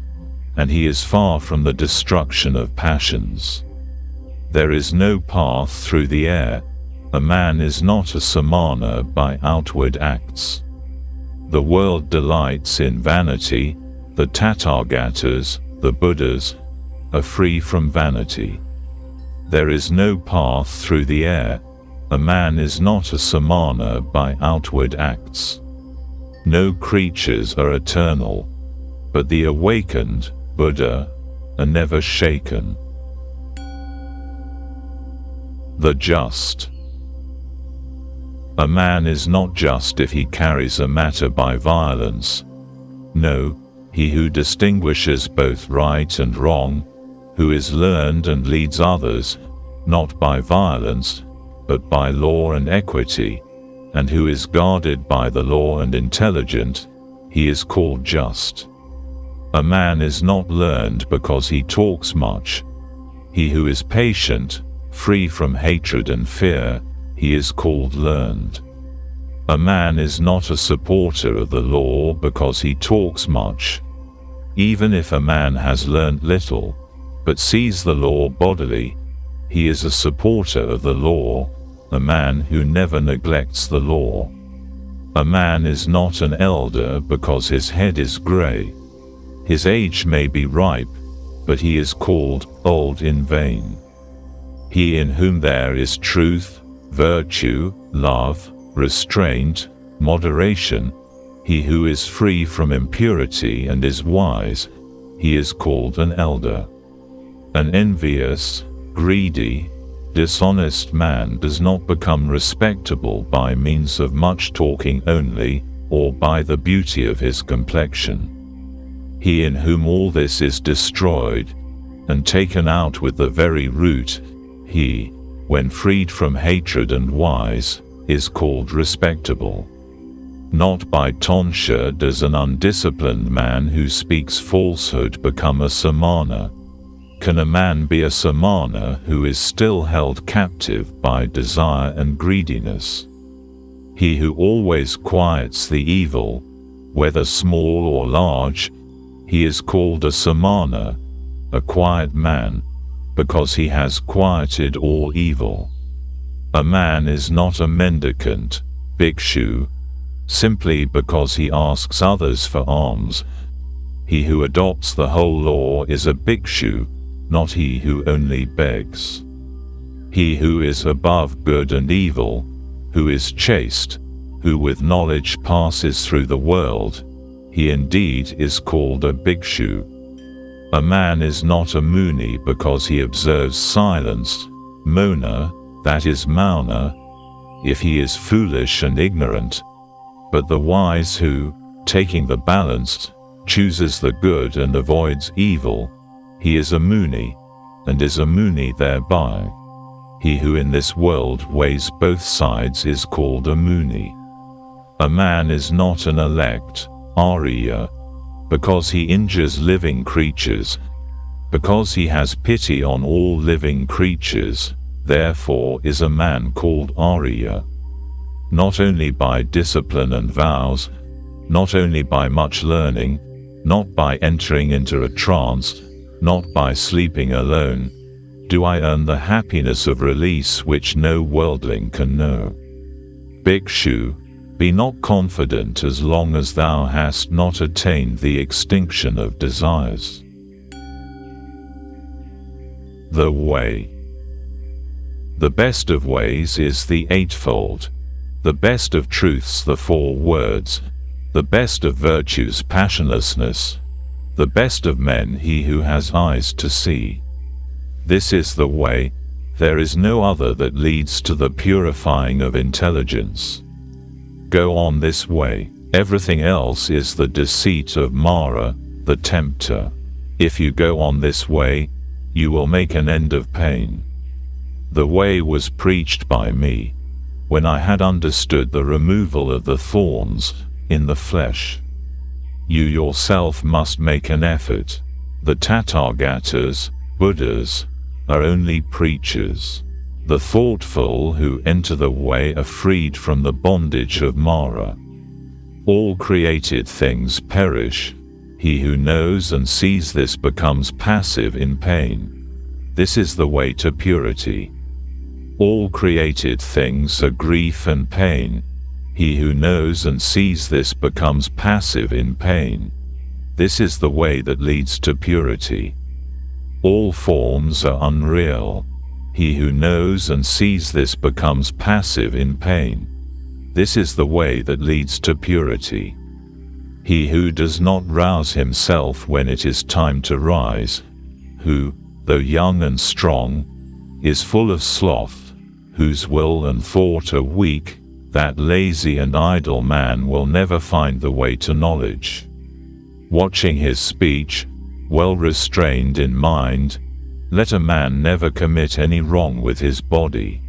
Speaker 1: and he is far from the destruction of passions. There is no path through the air. A man is not a samana by outward acts. The world delights in vanity. The Tathagatas, the Buddhas, are free from vanity. There is no path through the air. A man is not a samana by outward acts. No creatures are eternal, but the awakened, Buddha, are never shaken. The just. A man is not just if he carries a matter by violence. No, he who distinguishes both right and wrong, who is learned and leads others, not by violence, but by law and equity, and who is guarded by the law and intelligent, he is called just. A man is not learned because he talks much. He who is patient, free from hatred and fear, he is called learned. A man is not a supporter of the law because he talks much. Even if a man has learned little, but sees the law bodily, he is a supporter of the law, a man who never neglects the law. A man is not an elder because his head is grey. His age may be ripe, but he is called old in vain. He in whom there is truth, virtue, love, restraint, moderation, he who is free from impurity and is wise, he is called an elder. An envious, greedy, dishonest man does not become respectable by means of much talking only, or by the beauty of his complexion. He in whom all this is destroyed, and taken out with the very root, he, when freed from hatred and wise, is called respectable. Not by tonsure does an undisciplined man who speaks falsehood become a samana. Can a man be a samana who is still held captive by desire and greediness? He who always quiets the evil, whether small or large, he is called a samana, a quiet man, because he has quieted all evil. A man is not a mendicant, bhikshu, simply because he asks others for alms. He who adopts the whole law is a bhikshu, not he who only begs. He who is above good and evil, who is chaste, who with knowledge passes through the world, he indeed is called a bhikshu. A man is not a muni because he observes silence, mona, that is mauna, if he is foolish and ignorant, but the wise who, taking the balance, chooses the good and avoids evil, he is a muni, and is a muni thereby. He who in this world weighs both sides is called a muni. A man is not an elect, Arya, because he injures living creatures, because he has pity on all living creatures, therefore is a man called Arya. Not only by discipline and vows, not only by much learning, not by entering into a trance, not by sleeping alone, do I earn the happiness of release which no worldling can know. Bhikshu, be not confident as long as thou hast not attained the extinction of desires. The way. The best of ways is the eightfold, the best of truths the 4 words, the best of virtues passionlessness, the best of men he who has eyes to see. This is the way, there is no other that leads to the purifying of intelligence. Go on this way. Everything else is the deceit of Mara, the tempter. If you go on this way, you will make an end of pain. The way was preached by me, when I had understood the removal of the thorns in the flesh. You yourself must make an effort. The Tathagatas, Buddhas, are only preachers. The thoughtful who enter the way are freed from the bondage of Mara. All created things perish. He who knows and sees this becomes passive in pain. This is the way to purity. All created things are grief and pain. He who knows and sees this becomes passive in pain. This is the way that leads to purity. All forms are unreal. He who knows and sees this becomes passive in pain. This is the way that leads to purity. He who does not rouse himself when it is time to rise, who, though young and strong, is full of sloth, whose will and thought are weak, that lazy and idle man will never find the way to knowledge. Watching his speech, well restrained in mind, let a man never commit any wrong with his body.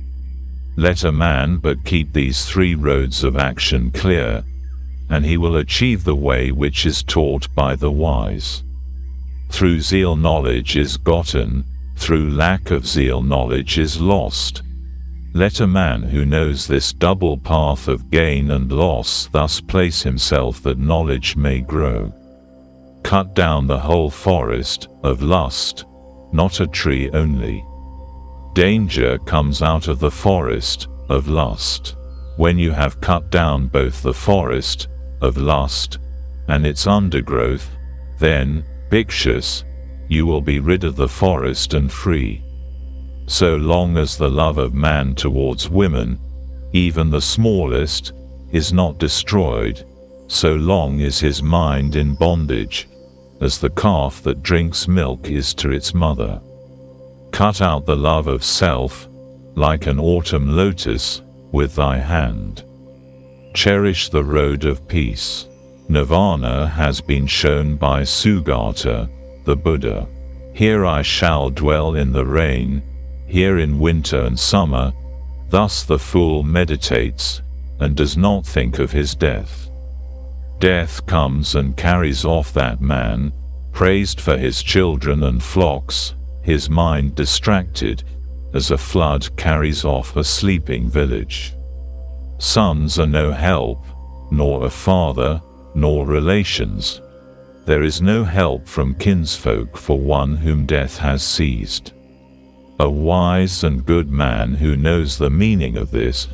Speaker 1: Let a man but keep these three roads of action clear, and he will achieve the way which is taught by the wise. Through zeal knowledge is gotten, through lack of zeal knowledge is lost. Let a man who knows this double path of gain and loss thus place himself that knowledge may grow. Cut down the whole forest of lust, not a tree only. Danger comes out of the forest of lust. When you have cut down both the forest of lust and its undergrowth, then, Bhikshus, you will be rid of the forest and free. So long as the love of man towards women, even the smallest, is not destroyed, so long is his mind in bondage, as the calf that drinks milk is to its mother. Cut out the love of self, like an autumn lotus, with thy hand. Cherish the road of peace. Nirvana has been shown by Sugata, the Buddha. Here I shall dwell in the rain, here in winter and summer. Thus the fool meditates, and does not think of his death. Death comes and carries off that man, praised for his children and flocks, his mind distracted, as a flood carries off a sleeping village. Sons are no help, nor a father, nor relations. There is no help from kinsfolk for one whom death has seized. A wise and good man who knows the meaning of this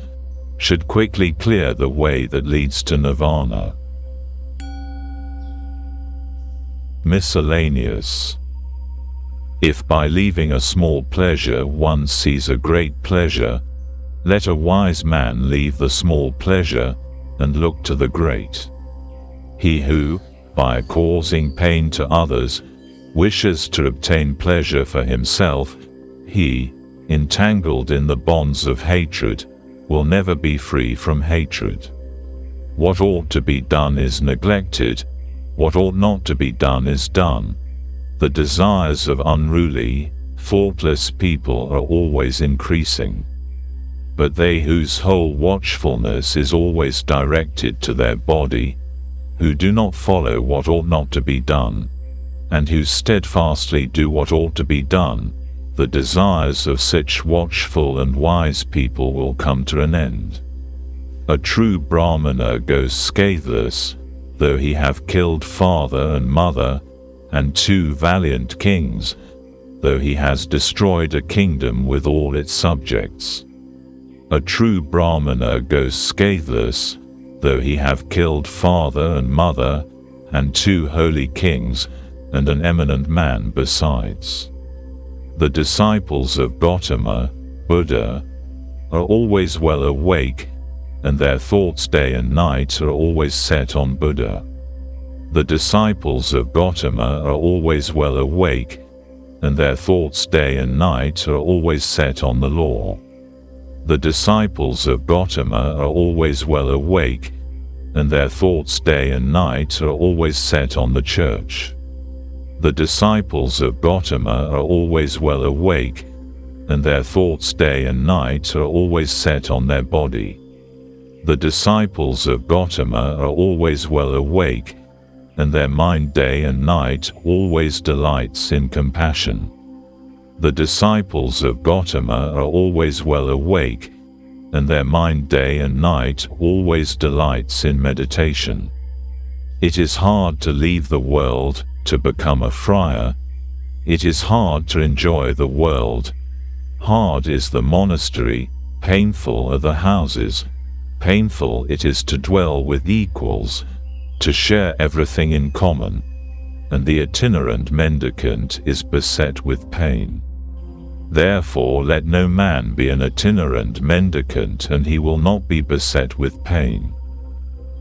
Speaker 1: should quickly clear the way that leads to nirvana. Miscellaneous. If by leaving a small pleasure one sees a great pleasure, let a wise man leave the small pleasure and look to the great. He who, by causing pain to others, wishes to obtain pleasure for himself, he, entangled in the bonds of hatred, will never be free from hatred. What ought to be done is neglected, what ought not to be done is done. The desires of unruly, thoughtless people are always increasing. But they whose whole watchfulness is always directed to their body, who do not follow what ought not to be done, and who steadfastly do what ought to be done, the desires of such watchful and wise people will come to an end. A true Brahmana goes scatheless, though he have killed father and mother, and 2 valiant kings, though he has destroyed a kingdom with all its subjects. A true Brahmana goes scatheless, though he have killed father and mother, and 2 holy kings, and an eminent man besides. The disciples of Gautama, Buddha, are always well awake, and their thoughts day and night are always set on Buddha. The disciples of Gautama are always well awake, and their thoughts day and night are always set on the law. The disciples of Gautama are always well awake, and their thoughts day and night are always set on the church. The disciples of Gautama are always well awake, and their thoughts day and night are always set on their body. The disciples of Gautama are always well awake, and their mind day and night always delights in compassion. The disciples of Gautama are always well awake, and their mind day and night always delights in meditation. It is hard to leave the world, to become a friar. It is hard to enjoy the world. Hard is the monastery, painful are the houses. Painful it is to dwell with equals, to share everything in common, and the itinerant mendicant is beset with pain. Therefore let no man be an itinerant mendicant, and he will not be beset with pain.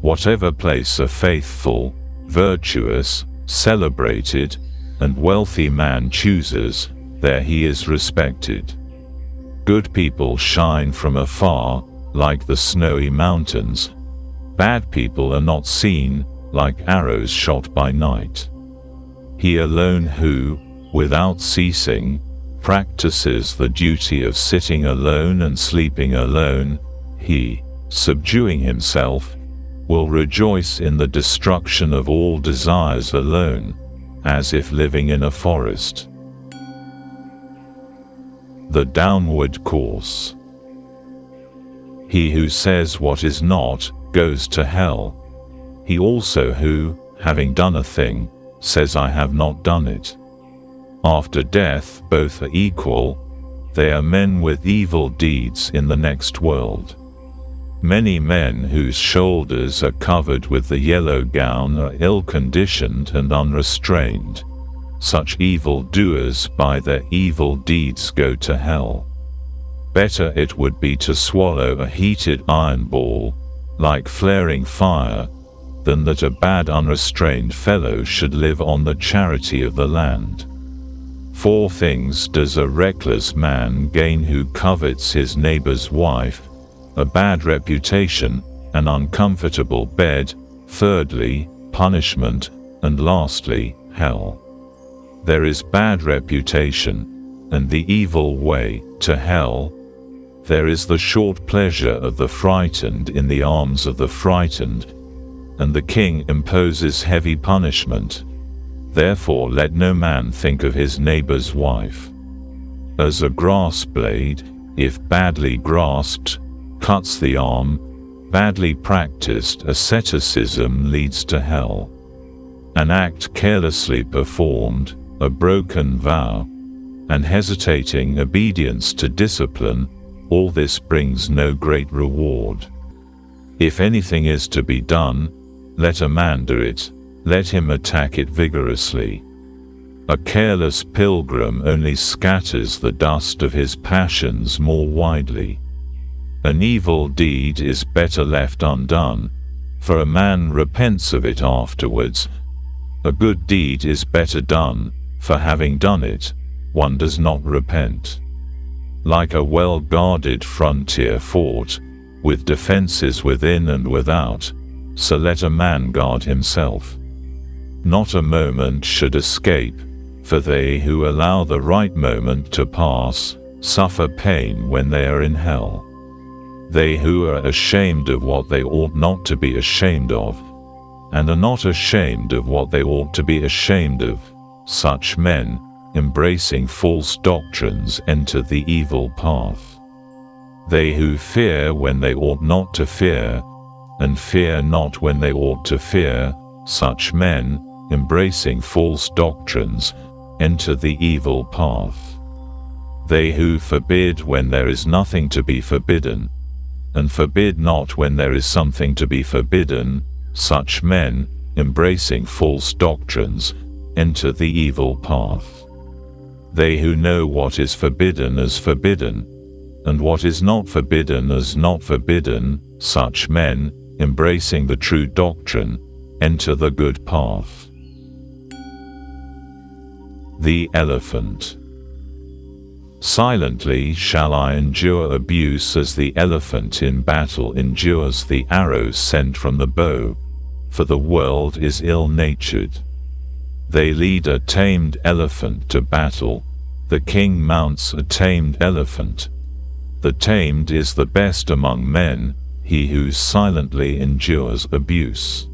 Speaker 1: Whatever place a faithful, virtuous, celebrated, and wealthy man chooses, there he is respected. Good people shine from afar, like the snowy mountains. Bad people are not seen, like arrows shot by night. He alone who, without ceasing, practices the duty of sitting alone and sleeping alone, he, subduing himself, will rejoice in the destruction of all desires alone, as if living in a forest. The downward course. He who says what is not, goes to hell. He also who, having done a thing, says I have not done it. After death both are equal, they are men with evil deeds in the next world. Many men whose shoulders are covered with the yellow gown are ill-conditioned and unrestrained. Such evil doers by their evil deeds go to hell. Better it would be to swallow a heated iron ball, like flaring fire, than that a bad unrestrained fellow should live on the charity of the land. 4 things does a reckless man gain who covets his neighbor's wife: a bad reputation, an uncomfortable bed, thirdly, punishment, and lastly, hell. There is bad reputation, and the evil way to hell. There is the short pleasure of the frightened in the arms of the frightened, and the king imposes heavy punishment. Therefore let no man think of his neighbor's wife. As a grass blade, if badly grasped, cuts the arm, badly practiced asceticism leads to hell. An act carelessly performed, a broken vow, and hesitating obedience to discipline, all this brings no great reward. If anything is to be done, let a man do it, let him attack it vigorously. A careless pilgrim only scatters the dust of his passions more widely. An evil deed is better left undone, for a man repents of it afterwards. A good deed is better done, for having done it, one does not repent. Like a well-guarded frontier fort, with defenses within and without, so let a man guard himself. Not a moment should escape, for they who allow the right moment to pass, suffer pain when they are in hell. They who are ashamed of what they ought not to be ashamed of, and are not ashamed of what they ought to be ashamed of, such men, embracing false doctrines, enter the evil path. They who fear when they ought not to fear, and fear not when they ought to fear, such men, embracing false doctrines, enter the evil path. They who forbid when there is nothing to be forbidden, and forbid not when there is something to be forbidden, such men, embracing false doctrines, enter the evil path. They who know what is forbidden as forbidden, and what is not forbidden as not forbidden, such men, embracing the true doctrine, enter the good path. The elephant. Silently shall I endure abuse as the elephant in battle endures the arrow sent from the bow, for the world is ill-natured. They lead a tamed elephant to battle, the king mounts a tamed elephant. The tamed is the best among men, he who silently endures abuse.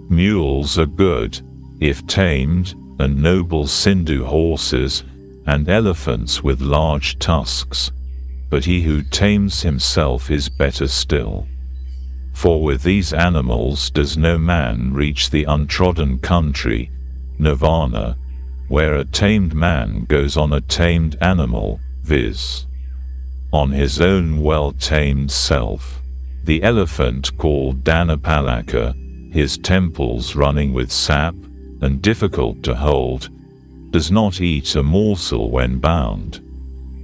Speaker 1: Mules are good, if tamed, and noble Sindhu horses, and elephants with large tusks, but he who tames himself is better still. For with these animals does no man reach the untrodden country, nirvana, where a tamed man goes on a tamed animal, viz. On his own well-tamed self. The elephant called Dhanapalaka, his temples running with sap, and difficult to hold, does not eat a morsel when bound.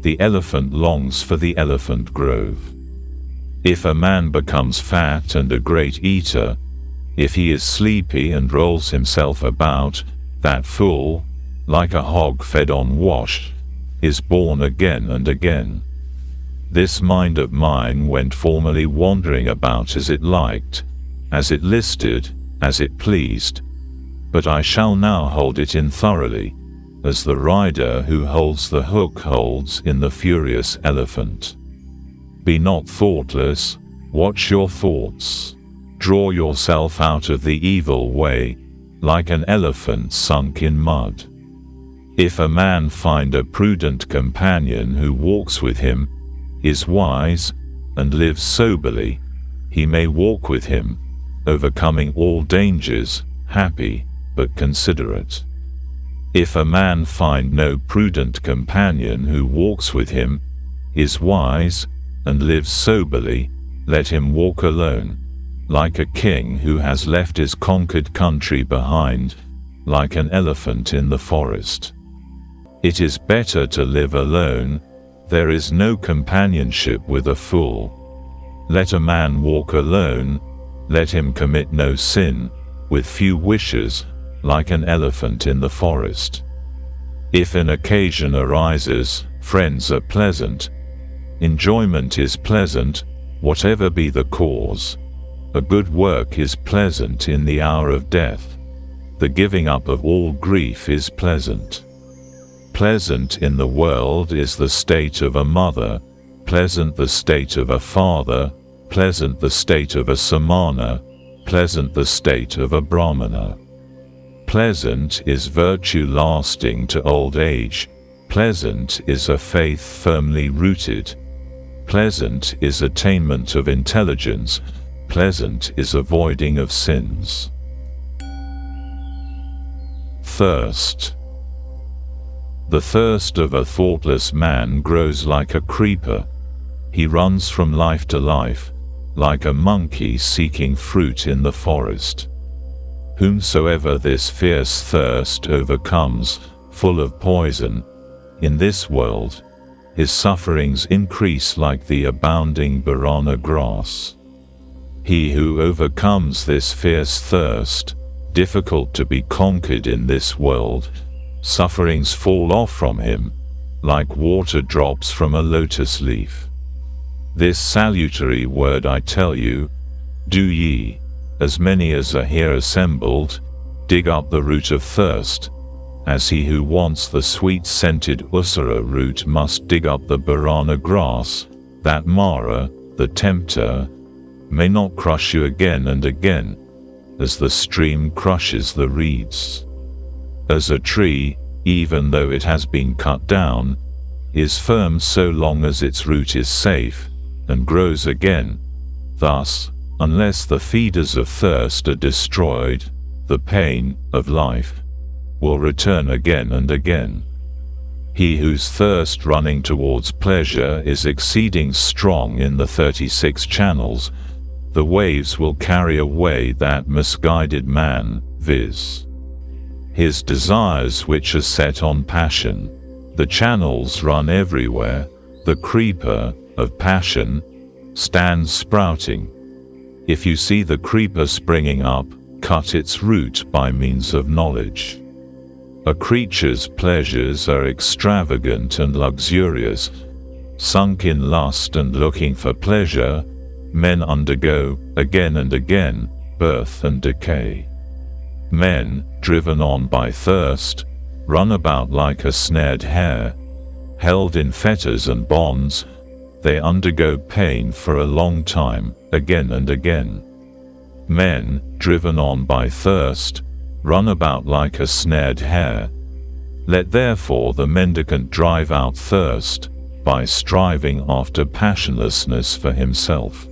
Speaker 1: The elephant longs for the elephant grove. If a man becomes fat and a great eater, if he is sleepy and rolls himself about, that fool, like a hog fed on wash, is born again and again. This mind of mine went formerly wandering about as it liked, as it listed, as it pleased, but I shall now hold it in thoroughly, as the rider who holds the hook holds in the furious elephant. Be not thoughtless, watch your thoughts. Draw yourself out of the evil way, like an elephant sunk in mud. If a man find a prudent companion who walks with him, is wise, and lives soberly, he may walk with him, overcoming all dangers, happy, but considerate. If a man find no prudent companion who walks with him, is wise, and lives soberly, let him walk alone, like a king who has left his conquered country behind, like an elephant in the forest. It is better to live alone, there is no companionship with a fool. Let a man walk alone, let him commit no sin, with few wishes, like an elephant in the forest. If an occasion arises, friends are pleasant. Enjoyment is pleasant, whatever be the cause. A good work is pleasant in the hour of death. The giving up of all grief is pleasant. Pleasant in the world is the state of a mother, pleasant the state of a father, pleasant the state of a samana, pleasant the state of a brahmana. Pleasant is virtue lasting to old age, pleasant is a faith firmly rooted. Pleasant is attainment of intelligence, pleasant is avoiding of sins. Thirst. The thirst of a thoughtless man grows like a creeper. He runs from life to life, like a monkey seeking fruit in the forest. Whomsoever this fierce thirst overcomes, full of poison, in this world, his sufferings increase like the abounding banana grass. He who overcomes this fierce thirst, difficult to be conquered in this world, sufferings fall off from him, like water drops from a lotus leaf. This salutary word I tell you, do ye, as many as are here assembled, dig up the root of thirst, as he who wants the sweet-scented usara root must dig up the banana grass, that Mara, the tempter, may not crush you again and again, as the stream crushes the reeds. As a tree, even though it has been cut down, is firm so long as its root is safe, and grows again. Thus, unless the feeders of thirst are destroyed, the pain of life will return again and again. He whose thirst running towards pleasure is exceeding strong in the 36 channels, the waves will carry away that misguided man, viz. His desires which are set on passion. The channels run everywhere, the creeper of passion stands sprouting. If you see the creeper springing up, cut its root by means of knowledge. A creature's pleasures are extravagant and luxurious. Sunk in lust and looking for pleasure, men undergo, again and again, birth and decay. Men, driven on by thirst, run about like a snared hare. Held in fetters and bonds, they undergo pain for a long time, again and again. Men, driven on by thirst, run about like a snared hare. Let therefore the mendicant drive out thirst, by striving after passionlessness for himself.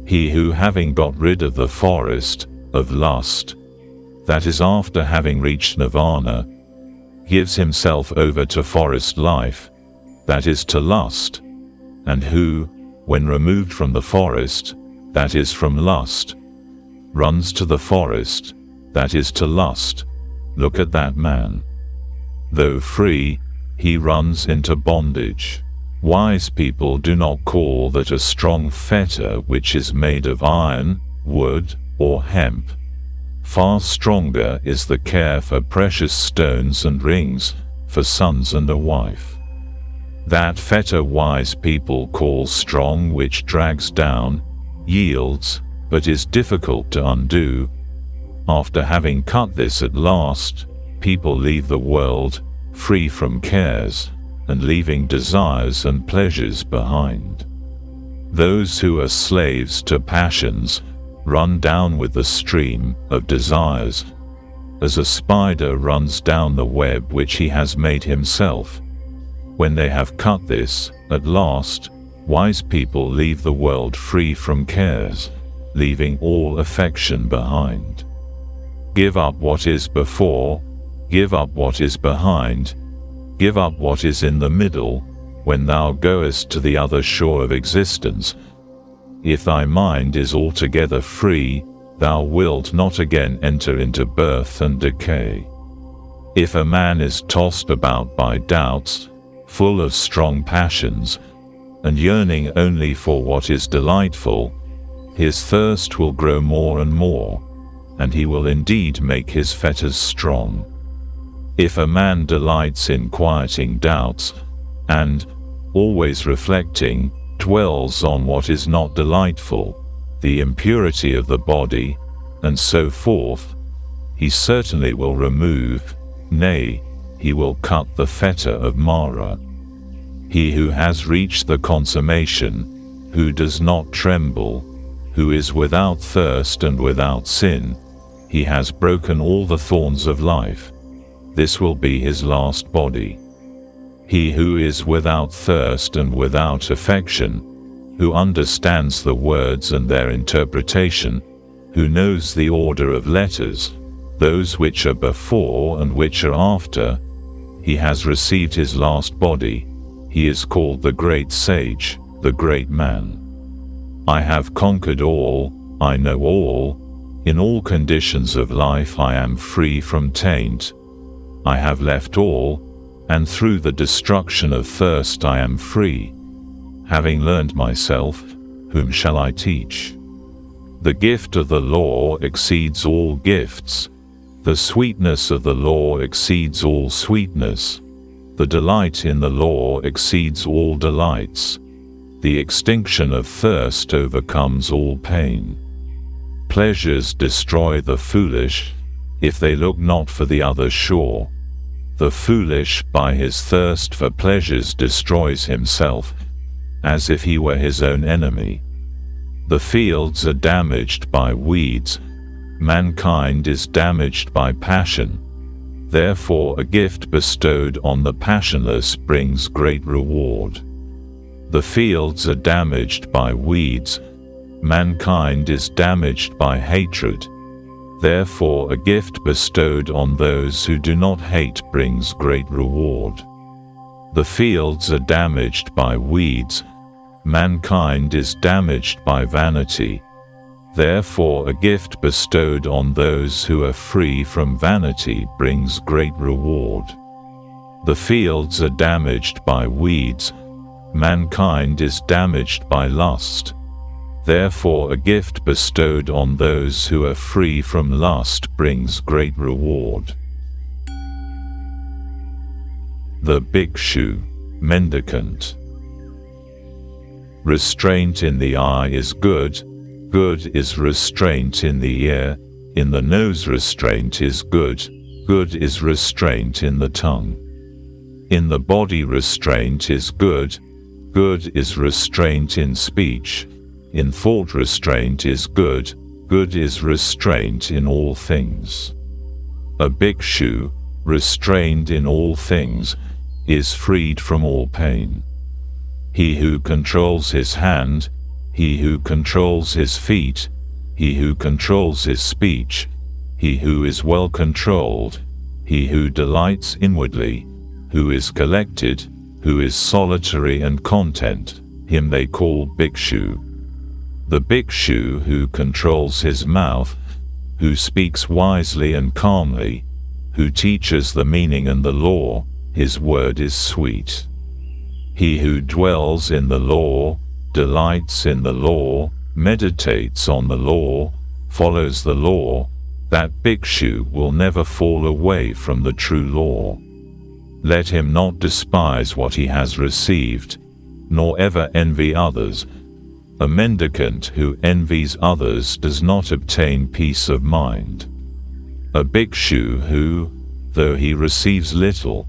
Speaker 1: He who, having got rid of the forest, of lust, that is after having reached nirvana, gives himself over to forest life, that is to lust, and who, when removed from the forest, that is from lust, runs to the forest, that is to lust, look at that man. Though free, he runs into bondage. Wise people do not call that a strong fetter which is made of iron, wood, or hemp. Far stronger is the care for precious stones and rings, for sons and a wife. That fetter wise people call strong which drags down, yields, but is difficult to undo. After having cut this at last, people leave the world, free from cares, and leaving desires and pleasures behind. Those who are slaves to passions, run down with the stream of desires, as a spider runs down the web which he has made himself. When they have cut this, at last, wise people leave the world free from cares, leaving all affection behind. Give up what is before, give up what is behind, give up what is in the middle, when thou goest to the other shore of existence. If thy mind is altogether free, thou wilt not again enter into birth and decay. If a man is tossed about by doubts, full of strong passions, and yearning only for what is delightful, his thirst will grow more and more, and he will indeed make his fetters strong. If a man delights in quieting doubts, and, always reflecting, dwells on what is not delightful, the impurity of the body, and so forth, he certainly will remove, nay, he will cut the fetter of Mara. He who has reached the consummation, who does not tremble, who is without thirst and without sin, he has broken all the thorns of life. This will be his last body. He who is without thirst and without affection, who understands the words and their interpretation, who knows the order of letters, those which are before and which are after, he has received his last body. He is called the great sage, the great man. I have conquered all, I know all, in all conditions of life I am free from taint. I have left all, and through the destruction of thirst I am free. Having learned myself, whom shall I teach? The gift of the law exceeds all gifts. The sweetness of the law exceeds all sweetness. The delight in the law exceeds all delights. The extinction of thirst overcomes all pain. Pleasures destroy the foolish, if they look not for the other shore. The foolish by his thirst for pleasures destroys himself, as if he were his own enemy. The fields are damaged by weeds. Mankind is damaged by passion. Therefore a gift bestowed on the passionless brings great reward. The fields are damaged by weeds. Mankind is damaged by hatred. Therefore a gift bestowed on those who do not hate brings great reward. The fields are damaged by weeds. Mankind is damaged by vanity. Therefore a gift bestowed on those who are free from vanity brings great reward. The fields are damaged by weeds. Mankind is damaged by lust. Therefore a gift bestowed on those who are free from lust brings great reward. The bhikshu, mendicant. Restraint in the eye is good. Good is restraint in the ear. In the nose restraint is good. Good is restraint in the tongue. In the body restraint is good. Good is restraint in speech. In thought restraint is good. Good is restraint in all things. A bhikshu, restrained in all things, is freed from all pain. He who controls his hand, he who controls his feet, he who controls his speech, he who is well controlled, he who delights inwardly, who is collected, who is solitary and content, him they call bhikshu. The bhikshu who controls his mouth, who speaks wisely and calmly, who teaches the meaning and the law, his word is sweet. He who dwells in the law, delights in the law, meditates on the law, follows the law, that bhikshu will never fall away from the true law. Let him not despise what he has received, nor ever envy others. A mendicant who envies others does not obtain peace of mind. A bhikshu who, though he receives little,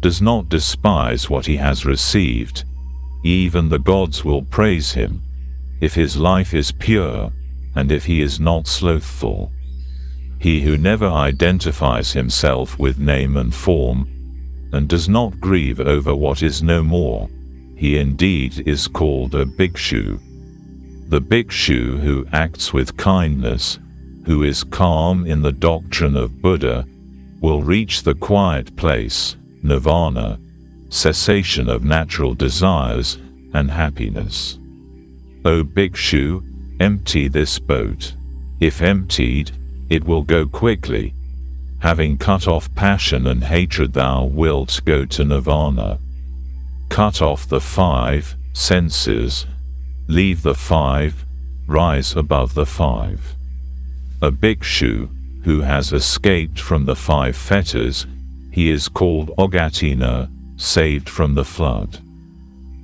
Speaker 1: does not despise what he has received, even the gods will praise him, if his life is pure, and if he is not slothful. He who never identifies himself with name and form, and does not grieve over what is no more, he indeed is called a bhikshu. The bhikshu who acts with kindness, who is calm in the doctrine of Buddha, will reach the quiet place, nirvana, cessation of natural desires, and happiness. O bhikshu, empty this boat. If emptied, it will go quickly. Having cut off passion and hatred, thou wilt go to nirvana. Cut off the 5 senses, leave the 5, rise above the 5. A bhikshu who has escaped from the 5 fetters, he is called Ogatina, saved from the flood.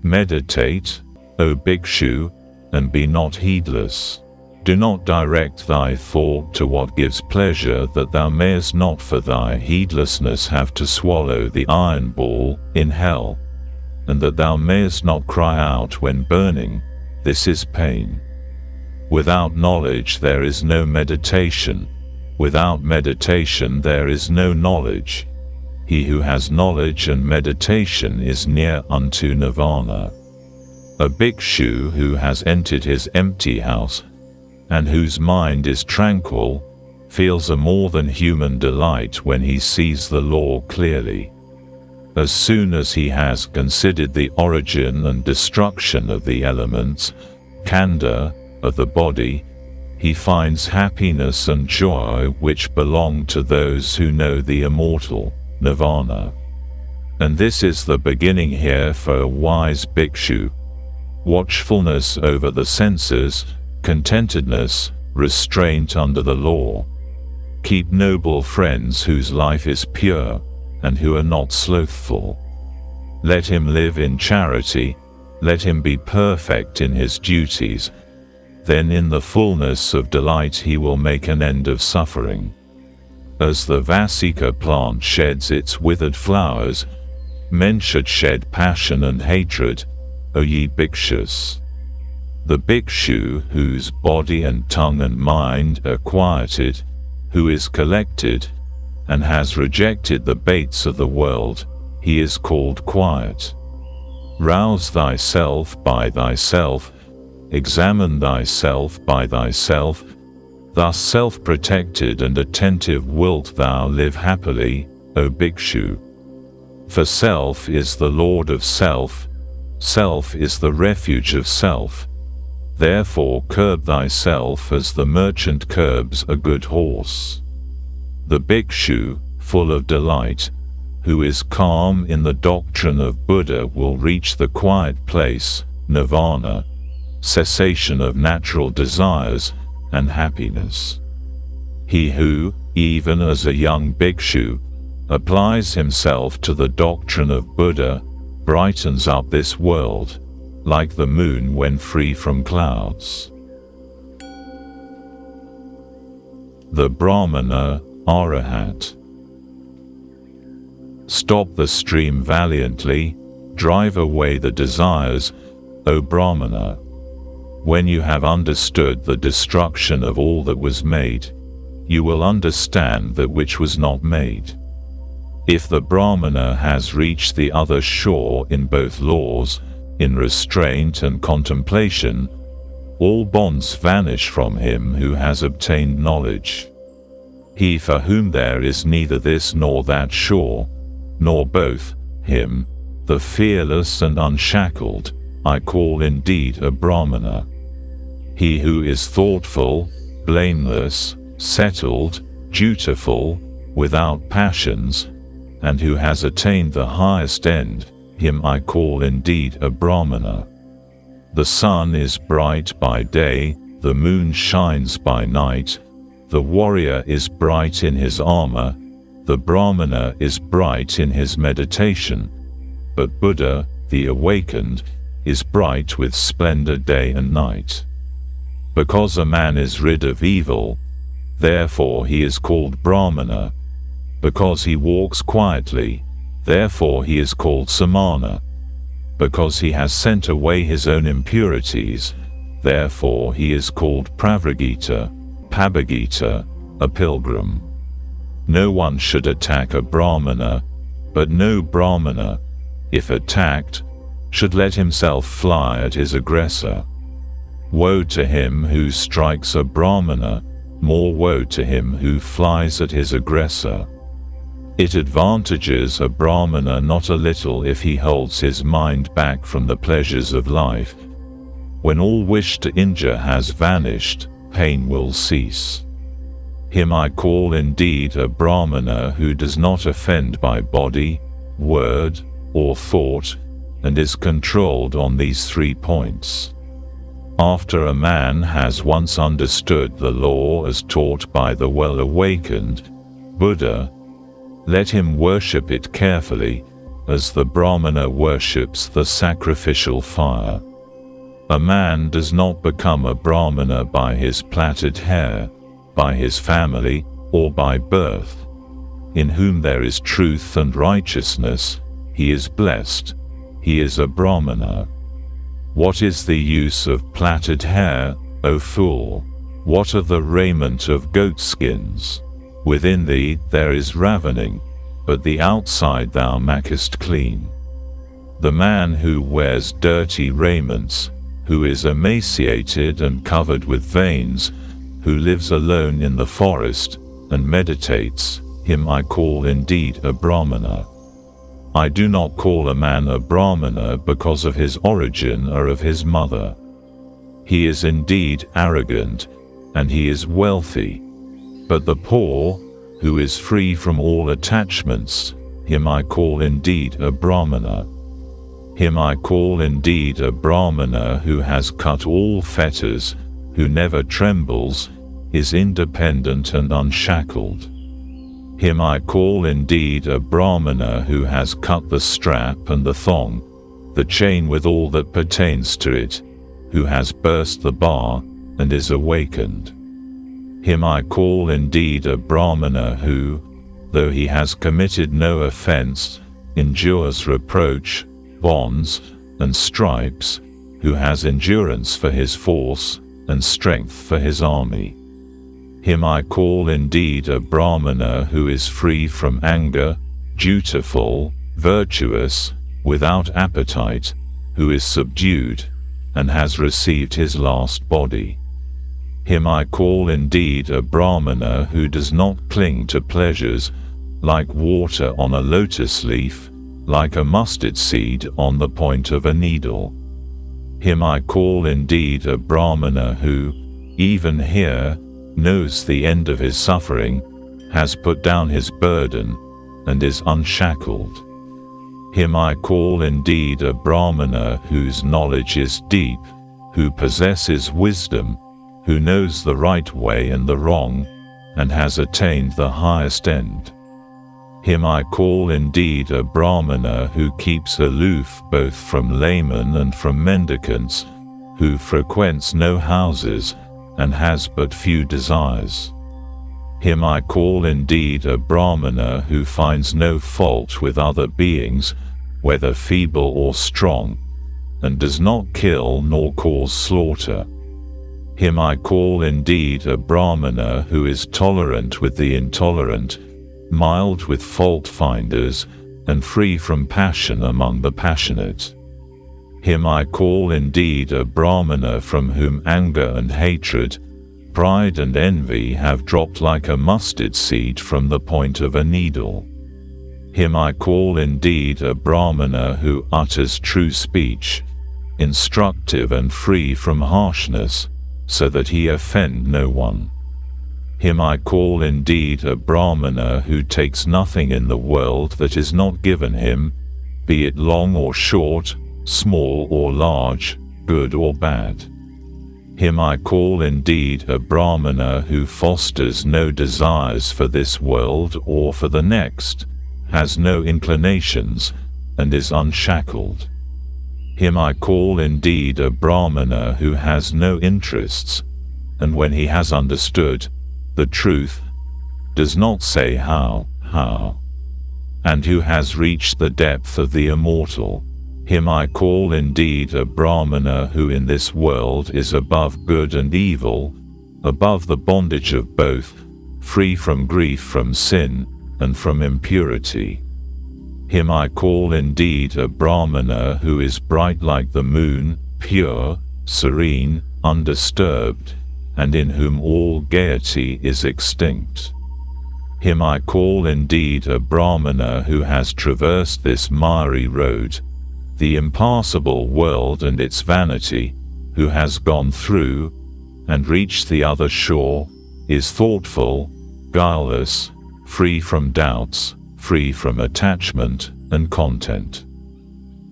Speaker 1: Meditate, O bhikshu, and be not heedless. Do not direct thy thought to what gives pleasure, that thou mayest not for thy heedlessness have to swallow the iron ball in hell, and that thou mayest not cry out when burning, this is pain. Without knowledge there is no meditation. Without meditation there is no knowledge. He who has knowledge and meditation is near unto nirvana. A bhikshu who has entered his empty house, and whose mind is tranquil, feels a more than human delight when he sees the law clearly. As soon as he has considered the origin and destruction of the elements, khandha, of the body, he finds happiness and joy which belong to those who know the immortal, nirvana. And this is the beginning here for a wise bhikshu. Watchfulness over the senses, contentedness, restraint under the law. Keep noble friends whose life is pure, and who are not slothful. Let him live in charity, let him be perfect in his duties, then in the fullness of delight he will make an end of suffering. As the Vasika plant sheds its withered flowers, men should shed passion and hatred, O ye bhikshus. The bhikshu whose body and tongue and mind are quieted, who is collected, and has rejected the baits of the world, he is called quiet. Rouse thyself by thyself, examine thyself by thyself, thus self-protected and attentive wilt thou live happily, O bhikshu. For self is the lord of self, self is the refuge of self. Therefore curb thyself as the merchant curbs a good horse. The bhikshu, full of delight, who is calm in the doctrine of Buddha will reach the quiet place, nirvana, cessation of natural desires, and happiness. He who, even as a young bhikshu, applies himself to the doctrine of Buddha, brightens up this world, like the moon when free from clouds. The Brahmana, Arahat. Stop the stream valiantly, drive away the desires, O Brahmana. When you have understood the destruction of all that was made, you will understand that which was not made. If the Brahmana has reached the other shore in both laws, in restraint and contemplation, all bonds vanish from him who has obtained knowledge. He for whom there is neither this nor that shore, nor both, him, the fearless and unshackled, I call indeed a Brahmana. He who is thoughtful, blameless, settled, dutiful, without passions, and who has attained the highest end, him I call indeed a Brahmana. The sun is bright by day, the moon shines by night, the warrior is bright in his armor, the Brahmana is bright in his meditation, but Buddha, the awakened, is bright with splendor day and night. Because a man is rid of evil, therefore he is called Brahmana. Because he walks quietly, therefore he is called Samana. Because he has sent away his own impurities, therefore he is called Pravragita, Pabhagita, a pilgrim. No one should attack a Brahmana, but no Brahmana, if attacked, should let himself fly at his aggressor. Woe to him who strikes a Brahmana, more woe to him who flies at his aggressor. It advantages a Brahmana not a little if he holds his mind back from the pleasures of life. When all wish to injure has vanished, pain will cease. Him I call indeed a Brahmana who does not offend by body, word, or thought, and is controlled on these 3 points. After a man has once understood the law as taught by the well-awakened Buddha, let him worship it carefully, as the Brahmana worships the sacrificial fire. A man does not become a Brahmana by his plaited hair, by his family, or by birth. In whom there is truth and righteousness, he is blessed, he is a Brahmana. What is the use of plaited hair, O fool? What are the raiment of goatskins? Within thee there is ravening, but the outside thou makest clean. The man who wears dirty raiments, who is emaciated and covered with veins, who lives alone in the forest, and meditates, him I call indeed a Brahmana. I do not call a man a Brahmana because of his origin or of his mother. He is indeed arrogant, and he is wealthy. But the poor, who is free from all attachments, him I call indeed a Brahmana. Him I call indeed a Brahmana who has cut all fetters, who never trembles, is independent and unshackled. Him I call indeed a Brahmana who has cut the strap and the thong, the chain with all that pertains to it, who has burst the bar, and is awakened. Him I call indeed a Brahmana who, though he has committed no offense, endures reproach, bonds, and stripes, who has endurance for his force, and strength for his army. Him I call indeed a Brahmana who is free from anger, dutiful, virtuous, without appetite, who is subdued, and has received his last body. Him I call indeed a Brahmana who does not cling to pleasures, like water on a lotus leaf, like a mustard seed on the point of a needle. Him I call indeed a Brahmana who, even here, knows the end of his suffering, has put down his burden, and is unshackled. Him I call indeed a Brahmana whose knowledge is deep, who possesses wisdom, who knows the right way and the wrong, and has attained the highest end. Him I call indeed a Brahmana who keeps aloof both from laymen and from mendicants, who frequents no houses, and has but few desires. Him I call indeed a Brahmana who finds no fault with other beings, whether feeble or strong, and does not kill nor cause slaughter. Him I call indeed a Brahmana who is tolerant with the intolerant, mild with fault-finders, and free from passion among the passionate. Him I call indeed a Brahmana from whom anger and hatred, pride and envy have dropped like a mustard seed from the point of a needle. Him I call indeed a Brahmana who utters true speech, instructive and free from harshness, so that he offend no one. Him I call indeed a Brahmana who takes nothing in the world that is not given him, be it long or short, small or large, good or bad. Him I call indeed a Brahmana who fosters no desires for this world or for the next, has no inclinations, and is unshackled. Him I call indeed a Brahmana who has no interests, and when he has understood the truth, does not say how, and who has reached the depth of the immortal. Him I call indeed a Brahmana who in this world is above good and evil, above the bondage of both, free from grief from sin, and from impurity. Him I call indeed a Brahmana who is bright like the moon, pure, serene, undisturbed, and in whom all gaiety is extinct. Him I call indeed a Brahmana who has traversed this miry road, the impassable world and its vanity, who has gone through, and reached the other shore, is thoughtful, guileless, free from doubts, free from attachment and content.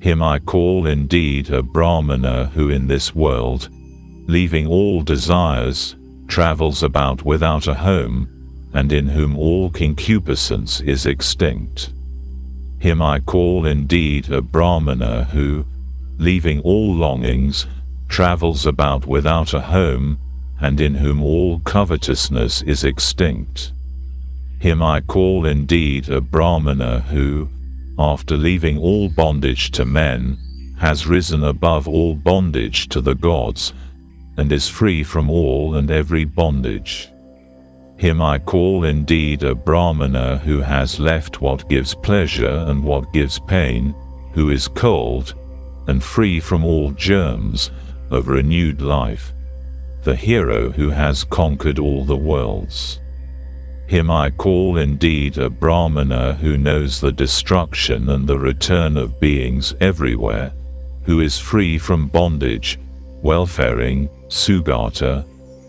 Speaker 1: Him I call indeed a Brahmana who in this world, leaving all desires, travels about without a home, and in whom all concupiscence is extinct. Him I call indeed a Brahmana who, leaving all longings, travels about without a home, and in whom all covetousness is extinct. Him I call indeed a Brahmana who, after leaving all bondage to men, has risen above all bondage to the gods, and is free from all and every bondage. Him I call indeed a Brahmana who has left what gives pleasure and what gives pain, who is cold, and free from all germs of renewed life, the hero who has conquered all the worlds. Him I call indeed a Brahmana who knows the destruction and the return of beings everywhere, who is free from bondage, welfaring, Sugata,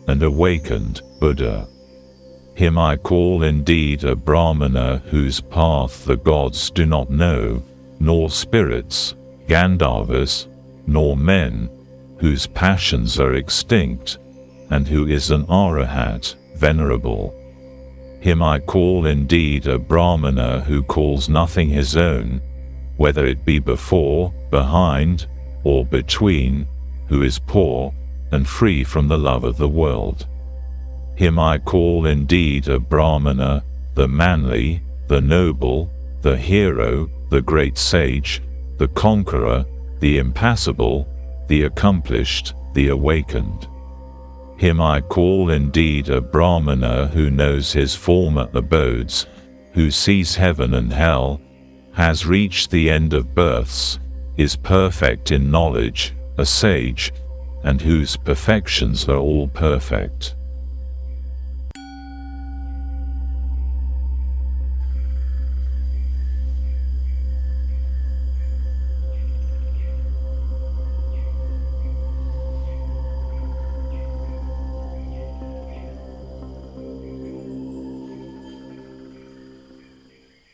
Speaker 1: and awakened, Buddha. Him I call indeed a Brahmana whose path the gods do not know, nor spirits, Gandharvas, nor men, whose passions are extinct, and who is an Arahat, venerable. Him I call indeed a Brahmana who calls nothing his own, whether it be before, behind, or between, who is poor, and free from the love of the world. Him I call indeed a Brahmana, the manly, the noble, the hero, the great sage, the conqueror, the impassible, the accomplished, the awakened. Him I call indeed a Brahmana who knows his former abodes, who sees heaven and hell, has reached the end of births, is perfect in knowledge, a sage, and whose perfections are all perfect.